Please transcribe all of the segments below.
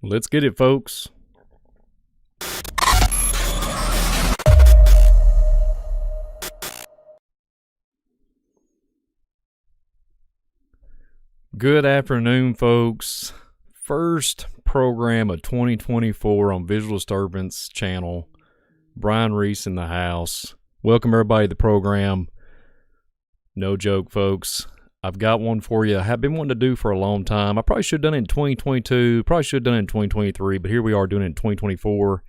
Let's get it, folks. Good afternoon, folks. First program of 2024 on Visual Disturbance channel. Brian Reese in the house. Welcome everybody to the program. No joke, folks. I've got one for you. I have been wanting to do for a long time. I probably should have done it in 2022. Probably should have done it in 2023. But here we are doing it in 2024.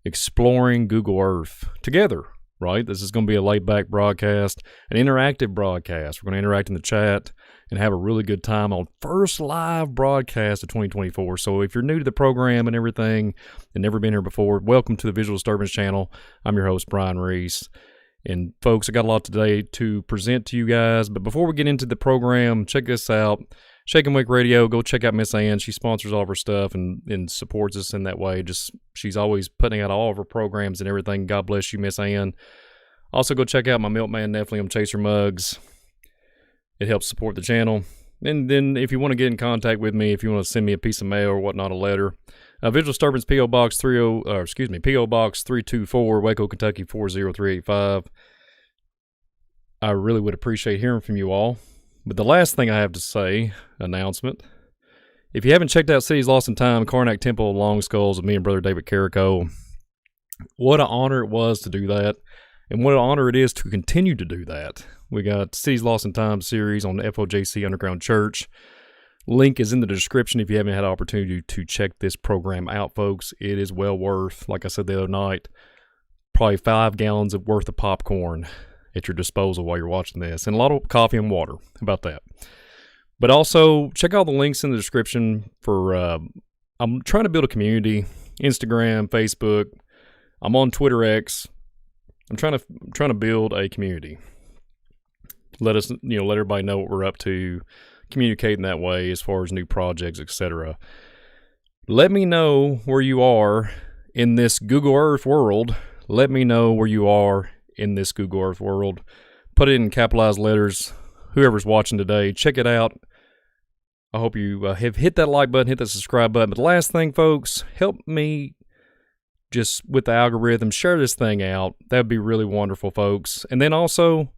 Exploring Google Earth together, right? This is going to be a laid-back broadcast, an interactive broadcast. We're going to interact in the chat and have a really good time on first live broadcast of 2024. So if you're new to the program and everything and never been here before, welcome to the Visual Disturbance channel. I'm your host, Brian Reese. And folks, I got a lot today to present to you guys. But before we get into the program, check this out. Shake and Wake Radio, go check out Miss Ann. She sponsors all of her stuff and supports us in that way. She's always putting out all of her programs and everything. God bless you, Miss Ann. Also, go check out my Milkman Nephilim Chaser mugs. It helps support the channel. And then if you want to get in contact with me, if you want to send me a piece of mail or whatnot, a letter, Visual Disturbance P.O. Box P.O. Box 324, Waco, Kentucky 40385. I really would appreciate hearing from you all. But the last thing I have to say, announcement. If you haven't checked out Cities Lost in Time, Karnak Temple of Long Skulls with me and Brother David Carrico, what an honor it was to do that. And what an honor it is to continue to do that. We got Cities Lost in Time series on the FOJC Underground Church. Link is in the description if you haven't had an opportunity to check this program out, folks. It is well worth, like I said the other night, probably 5 gallons of worth of popcorn at your disposal while you're watching this. And a lot of coffee and water. How about that? But also, check out the links in the description for, I'm trying to build a community. Instagram, Facebook. I'm on Twitter X. I'm trying to build a community. Let everybody know what we're up to. Communicate in that way as far as new projects, etc. Let me know where you are in this Google Earth world. Let me know where you are in this Google Earth world. Put it in capitalized letters. Whoever's watching today, check it out. I hope you have hit that like button, hit that subscribe button. But the last thing, folks, help me just with the algorithm, share this thing out. That would be really wonderful, folks. And then also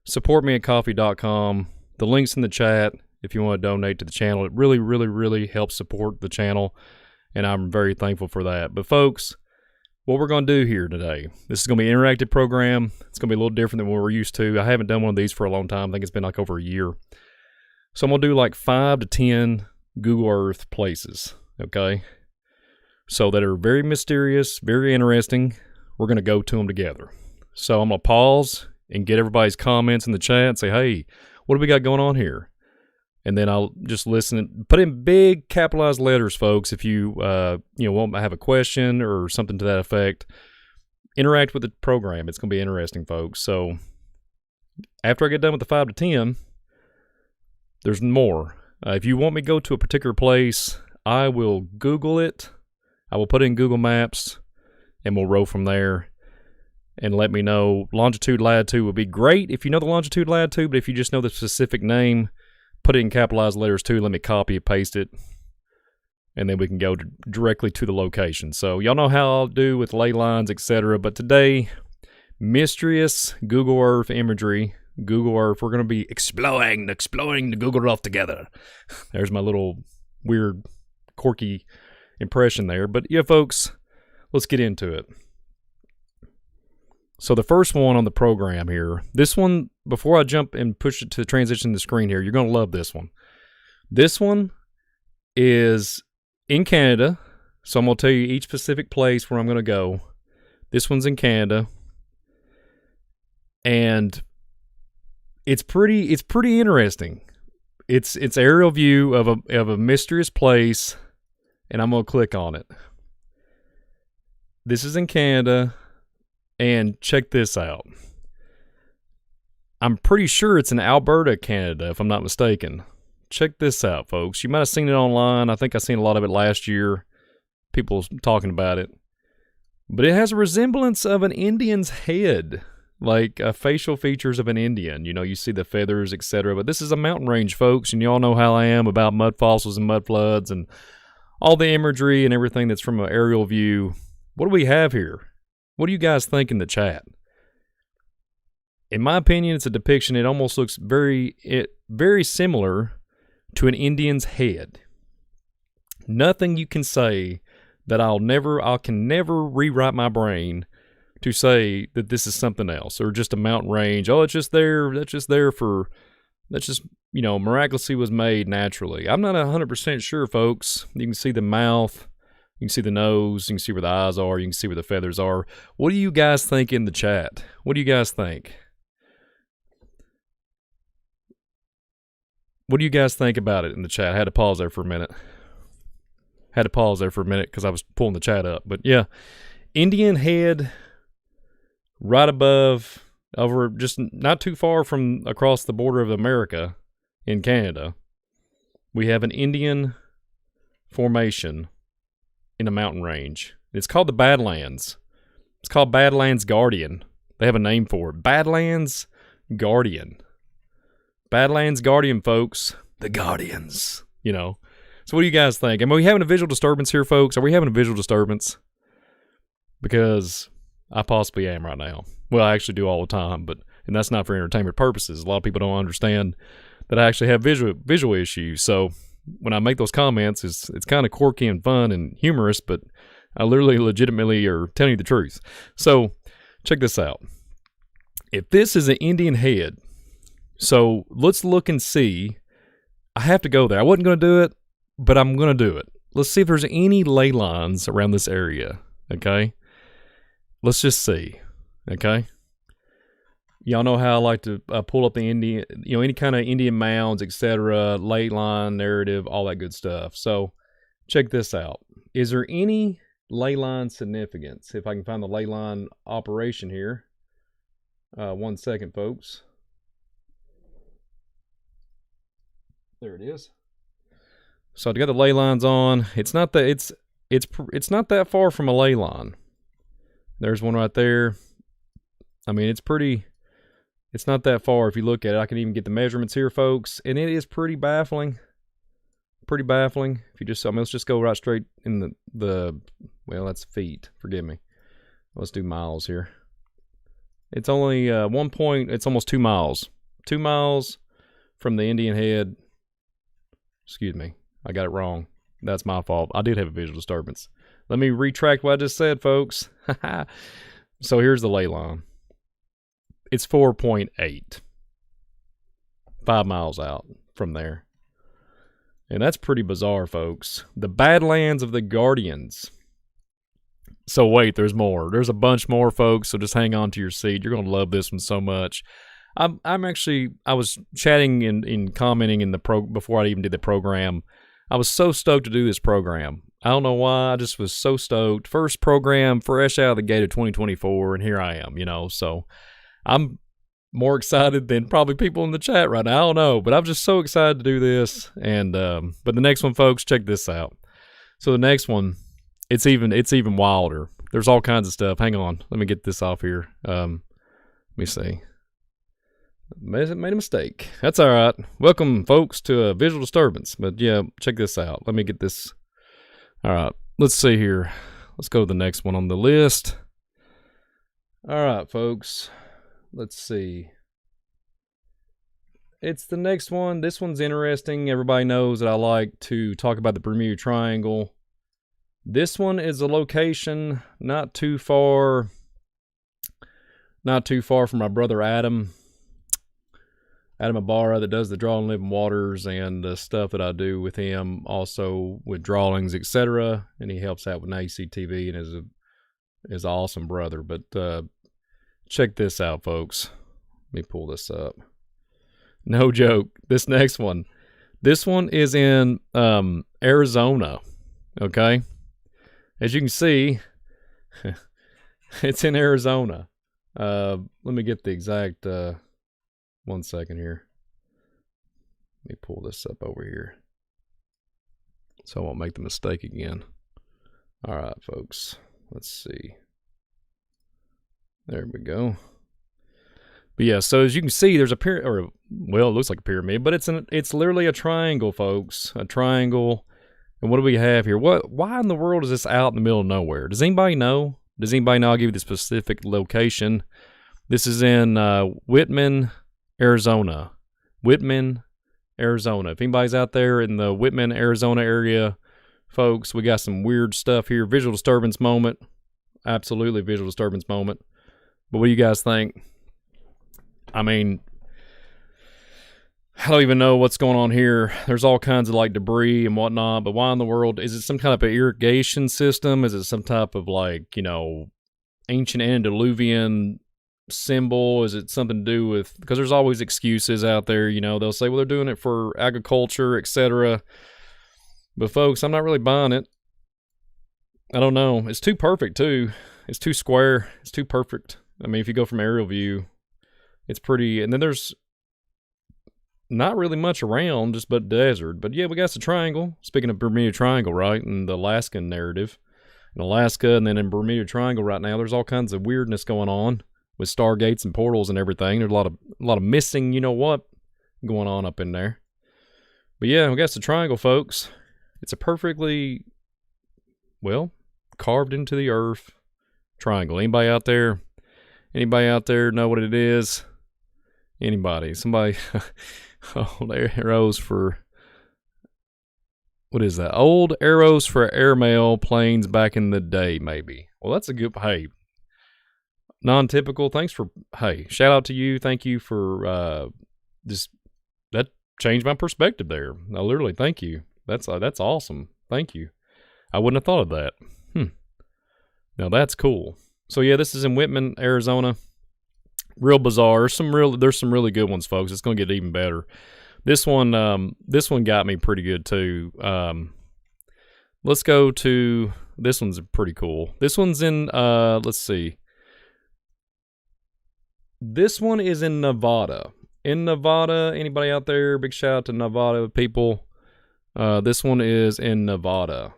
support me at coffee.com. The link's in the chat if you want to donate to the channel. It really, really, really helps support the channel, and I'm very thankful for that. But folks, what we're going to do here today, this is going to be an interactive program. It's going to be a little different than what we're used to. I haven't done one of these for a long time. I think it's been like over a year. So I'm going to do like 5 to 10 Google Earth places, okay? So that are very mysterious, very interesting. We're going to go to them together. So I'm going to pause and get everybody's comments in the chat and say, hey, what do we got going on here? And then I'll just listen. Put in big capitalized letters, folks, if you want to have a question or something to that effect. Interact with the program. It's going to be interesting, folks. So after I get done with the 5 to 10, there's more. If you want me to go to a particular place, I will Google it. I will put in Google Maps, and we'll roll from there. And let me know. Longitude, latitude would be great if you know the longitude, latitude, but if you just know the specific name, put it in capitalized letters too. Let me copy it, paste it, and then we can go directly to the location. So y'all know how I'll do with ley lines, etc. But today, mysterious Google Earth imagery. Google Earth. We're going to be exploring the Google Earth together. There's my little weird, quirky impression there. But yeah, folks, let's get into it. So the first one on the program here, this one, before I jump and push it to transition the screen here, you're going to love this one. This one is in Canada. So I'm going to tell you each specific place where I'm going to go. This one's in Canada. And it's pretty interesting. It's aerial view of a mysterious place, and I'm going to click on it. This is in Canada. And check this out. I'm pretty sure it's in Alberta, Canada, if I'm not mistaken. Check this out, folks. You might have seen it online. I think I seen a lot of it last year. People talking about it. But it has a resemblance of an Indian's head. Like facial features of an Indian. You know, you see the feathers, etc. But this is a mountain range, folks. And you all know how I am about mud fossils and mud floods and all the imagery and everything that's from an aerial view. What do we have here? What do you guys think in the chat? In my opinion, it's a depiction. It almost looks very similar to an Indian's head. Nothing you can say that I can never rewrite my brain to say that this is something else or just a mountain range. Oh, it's just there. That's just miraculously was made naturally. I'm not 100% sure, folks. You can see the mouth. You can see the nose. You can see where the eyes are. You can see where the feathers are. What do you guys think in the chat? What do you guys think? What do you guys think about it in the chat? I had to pause there for a minute. Because I was pulling the chat up. But yeah, Indian head right above, over just not too far from across the border of America in Canada. We have an Indian formation in a mountain range. It's called the Badlands. It's called Badlands Guardian. They have a name for it. Badlands Guardian. Badlands Guardian, folks. The Guardians. So what do you guys think? Are we having a visual disturbance here, folks? Are we having a visual disturbance? Because I possibly am right now. Well, I actually do all the time, and that's not for entertainment purposes. A lot of people don't understand that I actually have visual issues. So when I make those comments, it's kind of quirky and fun and humorous, but I literally legitimately are telling you the truth. So check this out. If this is an Indian head, so let's look and see. I have to go there. I wasn't going to do it, but I'm going to do it. Let's see if there's any ley lines around this area, okay? Let's just see, okay? Y'all know how I like to pull up the Indian, any kind of Indian mounds, etc., ley line, narrative, all that good stuff. So check this out. Is there any ley line significance? If I can find the ley line operation here. 1 second, folks. There it is. So I got the ley lines on. It's not that it's not that far from a ley line. There's one right there. I mean, it's not that far if you look at it. I can even get the measurements here, folks, and it is pretty baffling. Pretty baffling. If you just, let's just go right straight in the well, that's feet. Forgive me. Let's do miles here. It's only it's almost 2 miles. 2 miles from the Indian head. Excuse me. I got it wrong. That's my fault. I did have a visual disturbance. Let me retract what I just said, folks. So here's the ley line. It's 4.8. 5 miles out from there. And that's pretty bizarre, folks. The Badlands of the Guardians. So wait, there's more. There's a bunch more, folks, so just hang on to your seat. You're going to love this one so much. I was chatting and commenting before I even did the program. I was so stoked to do this program. I don't know why. I just was so stoked. First program, fresh out of the gate of 2024, and here I am, So I'm more excited than probably people in the chat right now. I don't know, but I'm just so excited to do this. And but the next one, folks, check this out. So the next one, it's even wilder. There's all kinds of stuff. Hang on. Let me get this off here. Let me see. Made a mistake. That's all right. Welcome, folks, to a visual disturbance. But yeah, check this out. Let me get this. All right. Let's see here. Let's go to the next one on the list. All right, folks. Let's see. It's the next one. This one's interesting. Everybody knows that I like to talk about the Bermuda Triangle. This one is a location not too far from my brother Adam Ibarra, that does the Drawing Living Waters and the stuff that I do with him, also with drawings, etc. And he helps out with ACTV and is an awesome brother. But check this out, folks. Let me pull this up. No joke. This next one. This one is in Arizona. Okay? As you can see, it's in Arizona. Let me get the exact... 1 second here. Let me pull this up over here so I won't make the mistake again. All right, folks. Let's see. There we go. But yeah, so as you can see, there's a pyramid, or well, it looks like a pyramid, but it's literally a triangle, folks. A triangle And what do we have here? Why in the world is this out in the middle of nowhere? Does anybody know? I'll give you the specific location. This is in Whitman, Arizona. Whitman, Arizona. If anybody's out there in the Whitman, Arizona area, folks, we got some weird stuff here. Visual disturbance moment. Absolutely visual disturbance moment. But what do you guys think? I mean, I don't even know what's going on here. There's all kinds of like debris and whatnot, but why in the world? Is it some kind of an irrigation system? Is it some type of like, ancient antediluvian symbol? Is it something to do with, because there's always excuses out there, they'll say, well, they're doing it for agriculture, etc. But folks, I'm not really buying it. I don't know. It's too perfect too. It's too square. It's too perfect. I mean, if you go from aerial view, it's pretty, and then there's not really much around, just but desert. But yeah, we got the triangle. Speaking of Bermuda Triangle, right, and the Alaskan narrative. In Alaska, and then in Bermuda Triangle right now, there's all kinds of weirdness going on with stargates and portals and everything. There's a lot of missing, going on up in there. But yeah, we got the triangle, folks. It's a perfectly, carved into the earth triangle. Anybody out there know what it is? Anybody? Somebody? Old arrows for, what is that? Old arrows for airmail planes back in the day, maybe. Well, that's a good, hey, non-typical. Thanks for, hey, shout out to you. Thank you for that changed my perspective there. I literally, thank you. That's awesome. Thank you. I wouldn't have thought of that. Now that's cool. So yeah, this is in Whitman, Arizona. Real bizarre. There's some really good ones, folks. It's gonna get even better. This one got me pretty good too. Let's go to this one's pretty cool. This one's in let's see. This one is in Nevada. In Nevada, anybody out there? Big shout out to Nevada people. This one is in Nevada.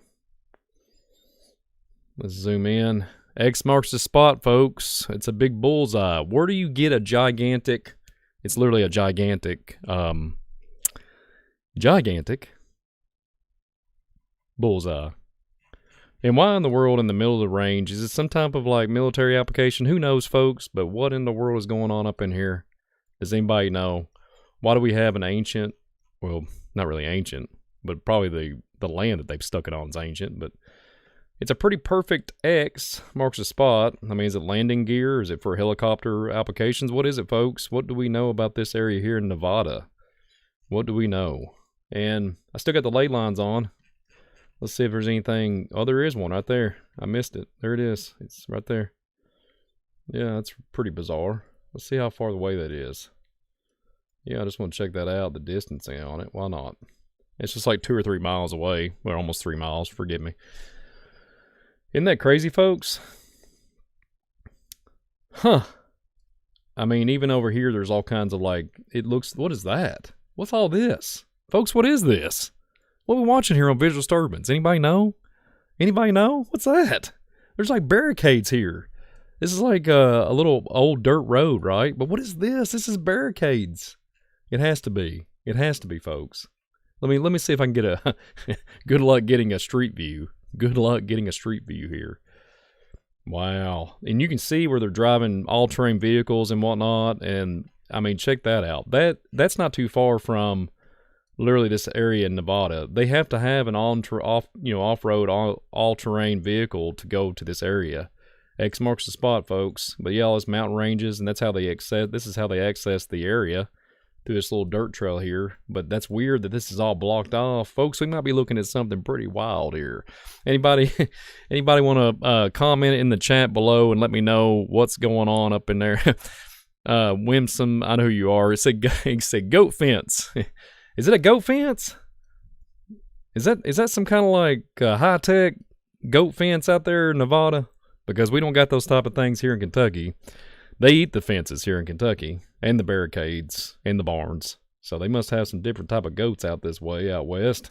Let's zoom in. X marks the spot, folks. It's a big bullseye. Where do you get a gigantic, it's literally a gigantic bullseye? And why in the world in the middle of the range? Is it some type of like military application? Who knows, folks? But what in the world is going on up in here? Does anybody know? Why do we have an ancient, well, not really ancient, but probably the land that they've stuck it on is ancient, but it's a pretty perfect X, marks a spot. I mean, is it landing gear? Is it for helicopter applications? What is it, folks? What do we know about this area here in Nevada? What do we know? And I still got the ley lines on. Let's see if there's anything. Oh, there is one right there. I missed it. There it is. It's right there. Yeah, that's pretty bizarre. Let's see how far away that is. Yeah, I just want to check that out, the distance on it. Why not? It's just like 2 or 3 miles away. Well, almost 3 miles, forgive me. Isn't that crazy, folks? Huh. I mean, even over here, there's all kinds of like, it looks, what is that? What's all this? Folks, what is this? What are we watching here on Visual Disturbance? Anybody know? Anybody know? What's that? There's like barricades here. This is like a little old dirt road, right? But what is this? This is barricades. It has to be. It has to be, folks. Let me see if I can get a, good luck getting a street view. Good luck getting a street view here. Wow. And you can see where they're driving all-terrain vehicles and whatnot. And, I mean, check that out. That's not too far from literally this area in Nevada. They have to have an off-road, all-terrain vehicle to go to this area. X marks the spot, folks. But, yeah, all those mountain ranges, and that's how they this is how they access the area. Through this little dirt trail here, but that's weird that this is all blocked off. Folks, we might be looking at something pretty wild here. Anybody want to comment in the chat below and let me know what's going on up in there? Whimsome, I know who you are. It said goat fence. Is it a goat fence? Is that some kind of like high-tech goat fence out there in Nevada? Because we don't got those type of things here in Kentucky. They eat the fences here in Kentucky, and the barricades, and the barns. So they must have some different type of goats out this way, out west.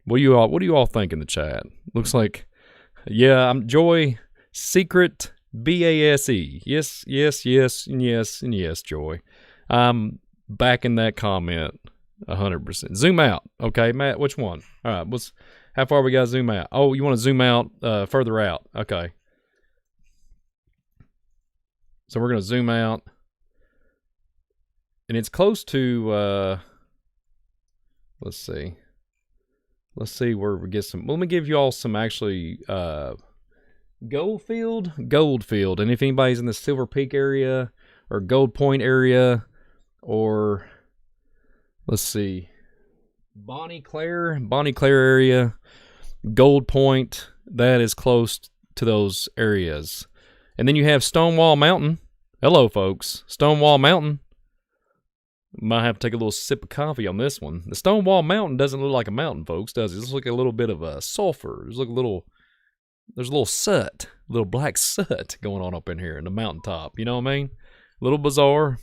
What do you all think in the chat? Looks like, yeah, I'm Joy Secret BASE. Yes, Joy. I'm back in that comment. 100%. Zoom out. Okay, Matt, which one? All right, how far we got to zoom out? Oh, you want to zoom out further out. Okay. So we're going to zoom out. And it's close to, let's see. Let's see where we get some. Let me give you all some actually Goldfield. And if anybody's in the Silver Peak area or Gold Point area or, let's see, Bonnie Claire area, Gold Point, that is close to those areas. And then you have Stonewall Mountain. Hello, folks. Stonewall Mountain. Might have to take a little sip of coffee on this one. The Stonewall Mountain doesn't look like a mountain, folks, does it? It looks like a little bit of sulfur. There's a little soot, a little black soot going on up in here in the mountaintop. You know what I mean? A little bizarre.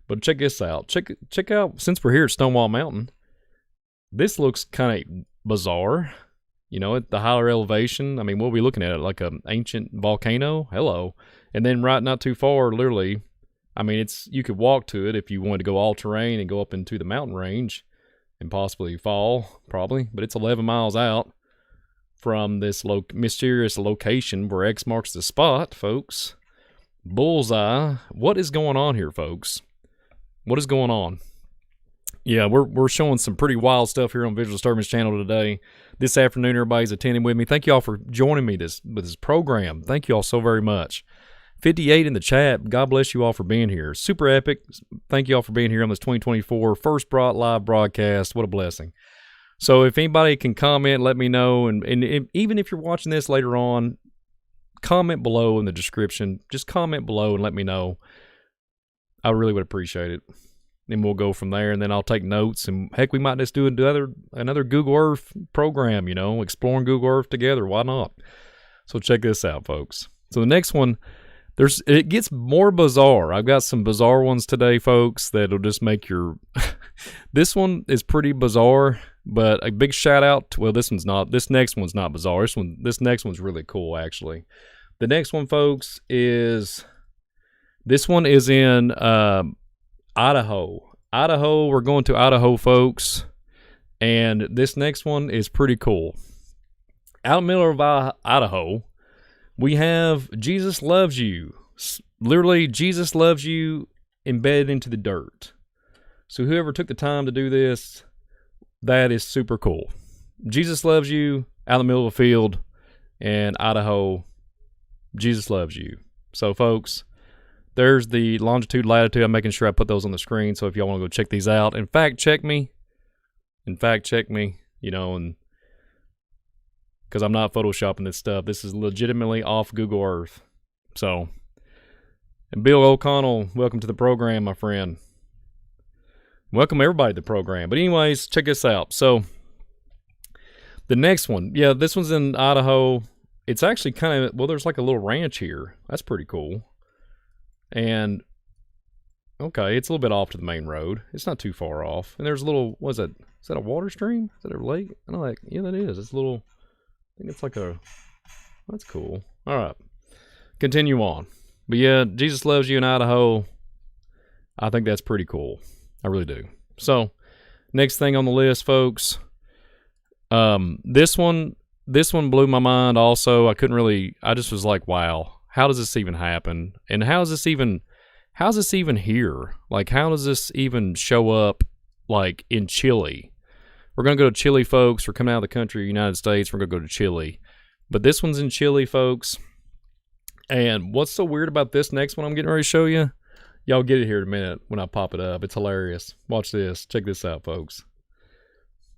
But check this out. Check out, since we're here at Stonewall Mountain, this looks kind of bizarre. You know, at the higher elevation, I mean, what are we looking at? Like an ancient volcano? Hello. And then right not too far, literally, I mean, you could walk to it if you wanted to go all terrain and go up into the mountain range and possibly fall, probably. But it's 11 miles out from this mysterious location where X marks the spot, folks. Bullseye. What is going on here, folks? What is going on? Yeah, we're showing some pretty wild stuff here on Visual Disturbance channel today. This afternoon, everybody's attending with me. Thank you all for joining me with this program. Thank you all so very much. 58 in the chat. God bless you all for being here. Super epic. Thank you all for being here on this 2024 first live broadcast. What a blessing. So if anybody can comment, let me know. And even if you're watching this later on, comment below in the description. Just comment below and let me know. I really would appreciate it. And we'll go from there, and then I'll take notes. And heck, we might just do another Google Earth program, you know, exploring Google Earth together. Why not? So check this out, folks. So the next one, it gets more bizarre. I've got some bizarre ones today, folks, that'll just make your... This one is pretty bizarre, but a big shout out to, well, this next one's not bizarre. This next one's really cool, actually. The next one, folks, this one is in Idaho. We're going to Idaho, folks. And this next one is pretty cool. Out in the middle of Idaho, we have Jesus Loves You. Literally, Jesus Loves You embedded into the dirt. So whoever took the time to do this, that is super cool. Jesus Loves You, out in the middle of a field, and Idaho, Jesus Loves You. So, folks, there's the longitude, latitude. I'm making sure I put those on the screen, so if y'all want to go check these out, in fact, check me, you know, and because I'm not photoshopping this stuff. This is legitimately off Google Earth. So, and Bill O'Connell, welcome to the program, my friend. Welcome everybody to the program. But anyways, check this out. So, the next one, yeah, this one's in Idaho. It's actually kind of, well, there's like a little ranch here. That's pretty cool. And, okay, it's a little bit off to the main road. It's not too far off. And there's a little, is that a water stream? Is that a lake? I don't know, yeah, that is. It's a little, I think it's like that's cool. All right, continue on. But yeah, Jesus Loves You in Idaho. I think that's pretty cool. I really do. So, next thing on the list, folks. This one blew my mind also. I just was like, wow, how does this even happen? And how's this even here? Like, how does this even show up, like, in Chile? We're going to go to Chile, folks. We're coming out of the country, United States. We're going to go to Chile. But this one's in Chile, folks. And what's so weird about this next one I'm getting ready to show you? Y'all get it here in a minute when I pop it up. It's hilarious. Watch this. Check this out, folks.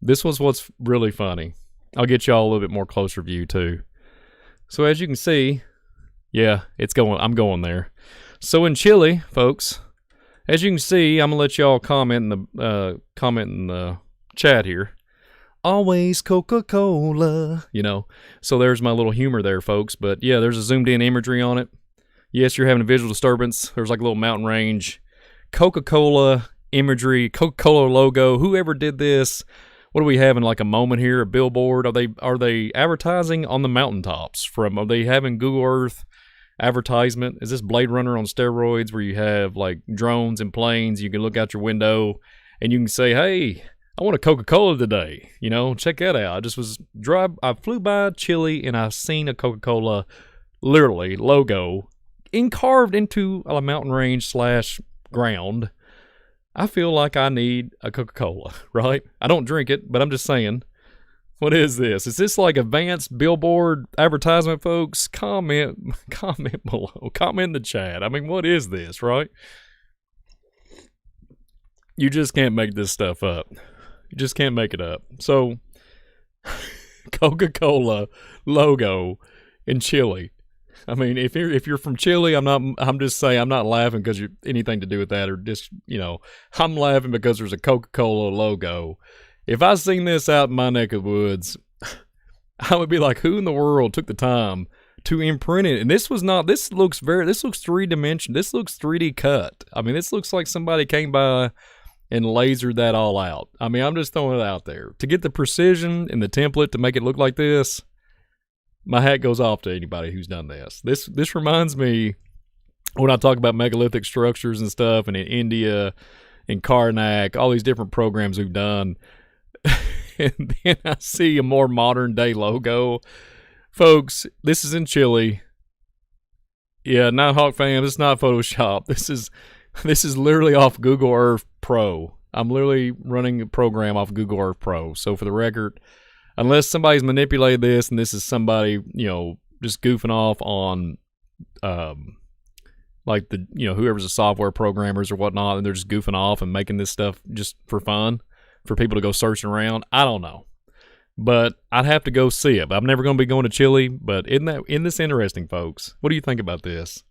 This was what's really funny. I'll get y'all a little bit more closer view, too. So as you can see, yeah, I'm going there. So in Chile, folks, as you can see, I'm going to let y'all comment in the chat here. Always Coca-Cola, you know. So there's my little humor there, folks. But yeah, there's a zoomed in imagery on it. Yes, you're having a visual disturbance. There's like a little mountain range. Coca-Cola imagery, Coca-Cola logo. Whoever did this, what are we having, like a moment here, a billboard? Are they advertising on the mountaintops? Are they having Google Earth advertisement? Is this Blade Runner on steroids where you have like drones and planes? You can look out your window and you can say, hey, I want a Coca-Cola today. You know, check that out. I flew by Chile and I seen a Coca-Cola literally logo carved into a mountain range / ground. I feel like I need a Coca-Cola, right? I don't drink it, but I'm just saying, what is this? Is this like advanced billboard advertisement, folks? Comment below. Comment in the chat. I mean, what is this, right? You just can't make this stuff up. You just can't make it up. So, Coca-Cola logo in Chile. I mean, if you're from Chile, I'm just saying, I'm not laughing because you're anything to do with that, or just, you know, I'm laughing because there's a Coca-Cola logo. If I seen this out in my neck of the woods, I would be like, who in the world took the time to imprint it? And this looks 3-dimensional. This looks 3D cut. I mean, this looks like somebody came by and lasered that all out. I mean, I'm just throwing it out there. To get the precision and the template to make it look like this, my hat goes off to anybody who's done this. This reminds me, when I talk about megalithic structures and stuff, and in India and Karnak, all these different programs we've done, and then I see a more modern day logo. Folks, this is in Chile. Yeah, Nighthawk fam, it's not Photoshop. This is literally off Google Earth Pro. I'm literally running a program off Google Earth Pro. So for the record, unless somebody's manipulated this and this is somebody, you know, just goofing off on, like the, you know, whoever's the software programmers or whatnot, and they're just goofing off and making this stuff just for fun, for people to go searching around. I don't know. But I'd have to go see it. But I'm never going to be going to Chile. But isn't this interesting, folks? What do you think about this?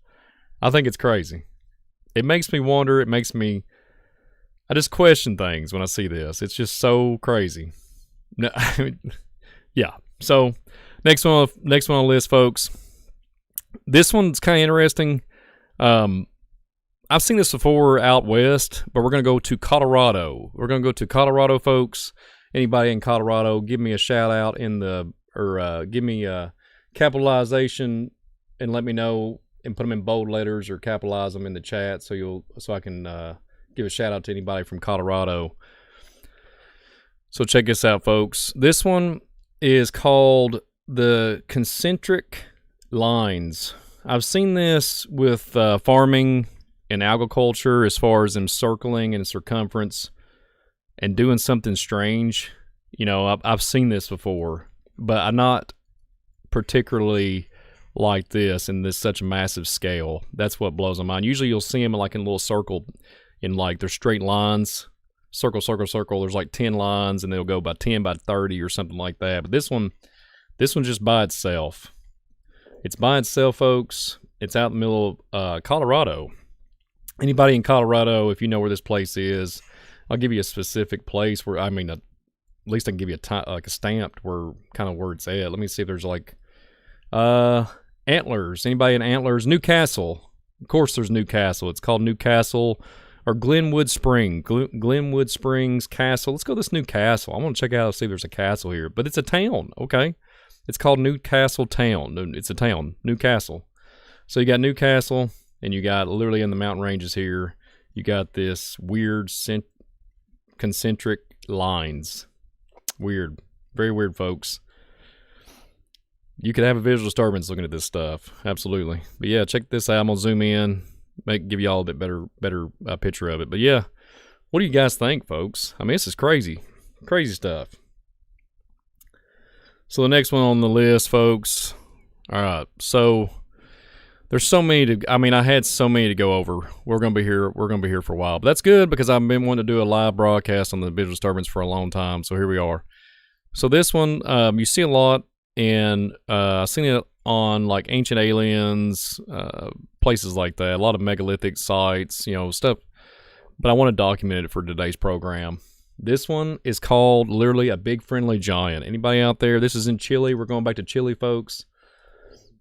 I think it's crazy. It makes me wonder. I just question things when I see this. It's just so crazy. No, yeah. So next one on the list, folks. This one's kind of interesting. I've seen this before out west, but we're going to go to Colorado. We're going to go to Colorado, folks. Anybody in Colorado, give me a shout out give me a capitalization and let me know, and put them in bold letters or capitalize them in the chat so I can give a shout out to anybody from Colorado. So check this out, folks. This one is called the concentric lines. I've seen this with farming and agriculture, as far as them circling in circumference and doing something strange. You know, I've seen this before, but I'm not particularly like this in such a massive scale. That's what blows my mind. Usually you'll see them like in a little circle, in like they're straight lines, circle, circle, circle. There's like 10 lines, and they'll go by 10 by 30 or something like that. But this one's just by itself. It's by itself, folks. It's out in the middle of Colorado. Anybody in Colorado, if you know where this place is, I'll give you a specific place where, at least I can give you a stamped where it's at. Let me see if there's like Antlers. Anybody in Antlers? Newcastle. Of course there's Newcastle. It's called Newcastle or Glenwood Springs Castle. Let's go to this Newcastle. I want to check out, see if there's a castle here. But it's a town, okay? It's called Newcastle Town. It's a town, Newcastle. So you got Newcastle, and you got literally in the mountain ranges here, you got this weird concentric lines. Weird. Very weird, folks. You could have a visual disturbance looking at this stuff. Absolutely. But yeah, check this out. I'm going to zoom in, give you all a bit better picture of it. But yeah, what do you guys think, folks? I mean, this is crazy. Crazy stuff. So the next one on the list, folks. All right. So there's so many I had so many to go over. We're going to be here for a while. But that's good, because I've been wanting to do a live broadcast on the visual disturbance for a long time. So here we are. So this one, you see a lot, and I've seen it on like Ancient Aliens, places like that. A lot of megalithic sites, stuff. But I want to document it for today's program. This one is called literally a big friendly giant. Anybody out there? This is in Chile. We're going back to Chile, folks.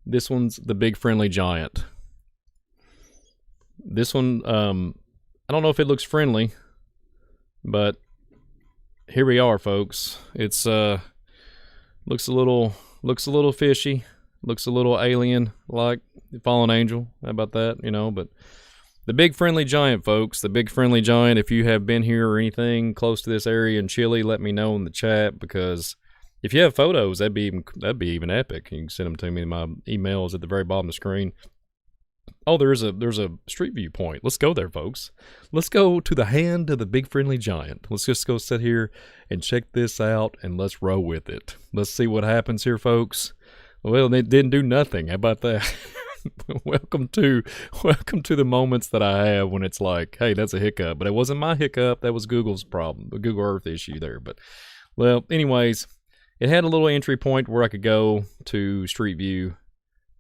This one's the big friendly giant. This one, I don't know if it looks friendly, but here we are, folks. It's looks a little fishy, looks a little alien like fallen angel. How about that? But The big friendly giant, folks. The big friendly giant. If you have been here or anything close to this area in Chile, let me know in the chat, because if you have photos, that'd be even epic. You can send them to me. My email is at the very bottom of the screen. Oh, there's a street view point. Let's go there, folks. Let's go to the hand of the big friendly giant. Let's just go sit here and check this out, and let's roll with it. Let's see what happens here, folks. Well, it didn't do nothing. How about that? Welcome to the moments that I have when it's like, hey, that's a hiccup. But it wasn't my hiccup. That was Google's problem, the Google Earth issue there. But, well, anyways, it had a little entry point where I could go to Street View.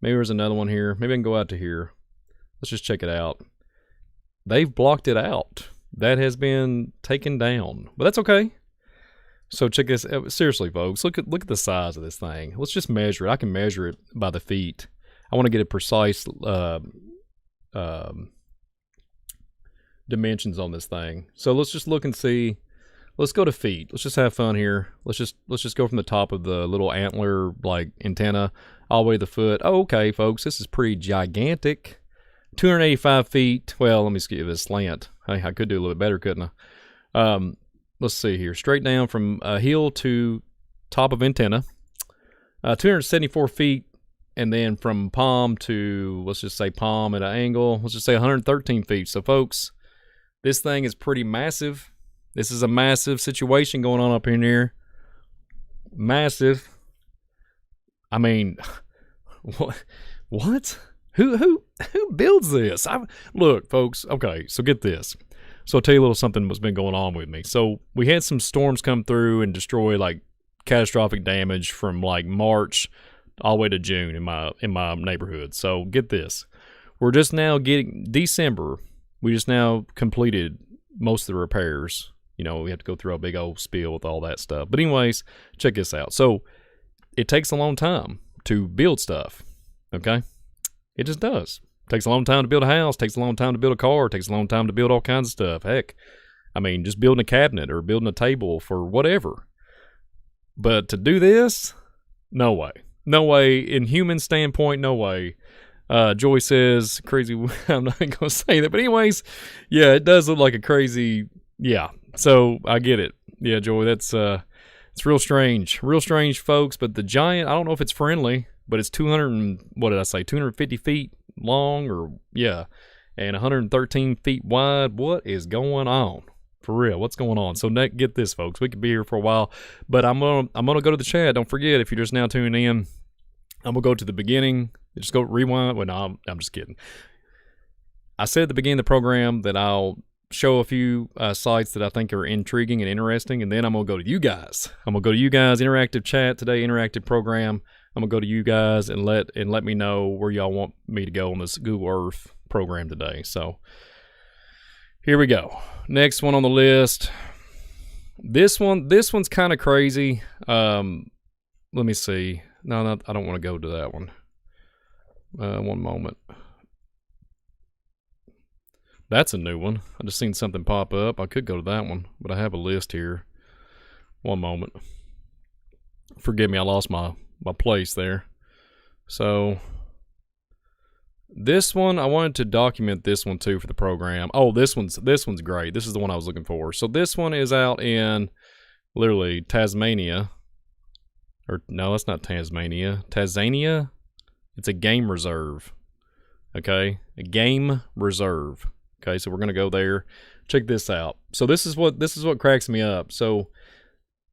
Maybe there's another one here. Maybe I can go out to here. Let's just check it out. They've blocked it out. That has been taken down. But that's okay. So check this. Seriously, folks, look at the size of this thing. Let's just measure it. I can measure it by the feet. I want to get a precise dimensions on this thing. So let's just look and see. Let's go to feet. Let's just have fun here. Let's just go from the top of the little antler like antenna all the way to the foot. Oh, okay, folks, this is pretty gigantic. 285 feet. Well, let me just give it a slant. Hey, I could do a little bit better, couldn't I? Let's see here. Straight down from heel to top of antenna. 274 feet. And then from palm to, let's just say palm at an angle, let's just say 113 feet. So, folks, this thing is pretty massive. This is a massive situation going on up in here. Massive. I mean, what? Who builds this? Look, folks, okay, so get this. So I'll tell you a little something what's been going on with me. So we had some storms come through and destroy like catastrophic damage from like March all the way to June in my neighborhood. So get this. We're just now getting December. We just now completed most of the repairs. You know, we have to go through a big old spiel with all that stuff. But anyways, check this out. So it takes a long time to build stuff. Okay? It just does. It takes a long time to build a house. It takes a long time to build a car. It takes a long time to build all kinds of stuff. Heck, I mean, just building a cabinet or building a table for whatever. But to do this, no way. No way. In human standpoint, no way. Joy says, crazy. I'm not going to say that. But anyways, yeah, it does look like a crazy, yeah. So I get it. Yeah, Joy, that's, it's real strange. Real strange, folks. But the giant, I don't know if it's friendly, but it's 250 feet long or, yeah, and 113 feet wide. What is going on? For real, what's going on? So get this, folks. We could be here for a while, but I'm gonna go to the chat. Don't forget, if you're just now tuning in, I'm gonna go to the beginning. Just go rewind. Well, no, I'm just kidding. I said at the beginning of the program that I'll show a few sites that I think are intriguing and interesting, and then I'm gonna go to you guys. I'm gonna go to you guys. Interactive chat today, interactive program. I'm gonna go to you guys and let me know where y'all want me to go on this Google Earth program today. So here we go. Next one on the list. This one's kind of crazy. Let me see. No, I don't want to go to that one. One moment. That's a new one. I just seen something pop up. I could go to that one, but I have a list here. One moment. Forgive me, I lost my place there. So this one, I wanted to document this one too for the program. Oh, this one's great. This is the one I was looking for. So this one is out in literally Tasmania. Or no, that's not Tasmania. Tanzania. It's a game reserve. Okay? A game reserve. Okay, so we're gonna go there. Check this out. So this is what cracks me up. So,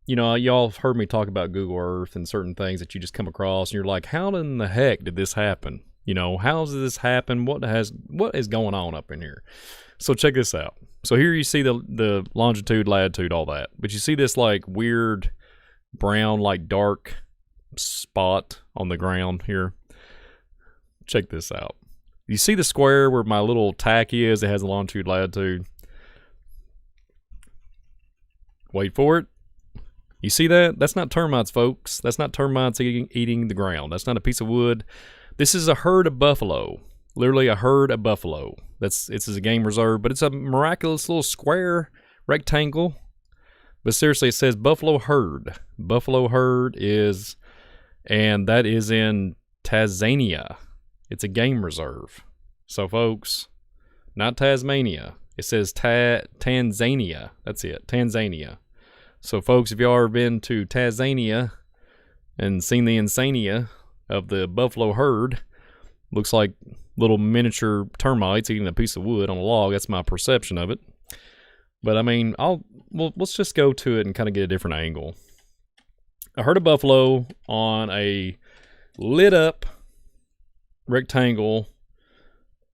you know, y'all have heard me talk about Google Earth and certain things that you just come across and you're like, how in the heck did this happen? You know, how does this happen? What is going on up in here? So check this out. So here you see the longitude, latitude, all that. But you see this like weird brown, like dark spot on the ground here. Check this out. You see the square where my little tack is? It has a longitude, latitude. Wait for it. You see that? That's not termites, folks. That's not termites eating the ground. That's not a piece of wood. This is a herd of buffalo. Literally a herd of buffalo. This is a game reserve, but it's a miraculous little square rectangle. But seriously, it says buffalo herd. Buffalo herd is, and that is in Tanzania. It's a game reserve. So, folks, not Tasmania. It says Tanzania. That's it, Tanzania. So, folks, if y'all ever been to Tanzania and seen the insania of the buffalo herd, looks like little miniature termites eating a piece of wood on a log. That's my perception of it. But I mean, let's just go to it and kind of get a different angle. A herd of buffalo on a lit up rectangle,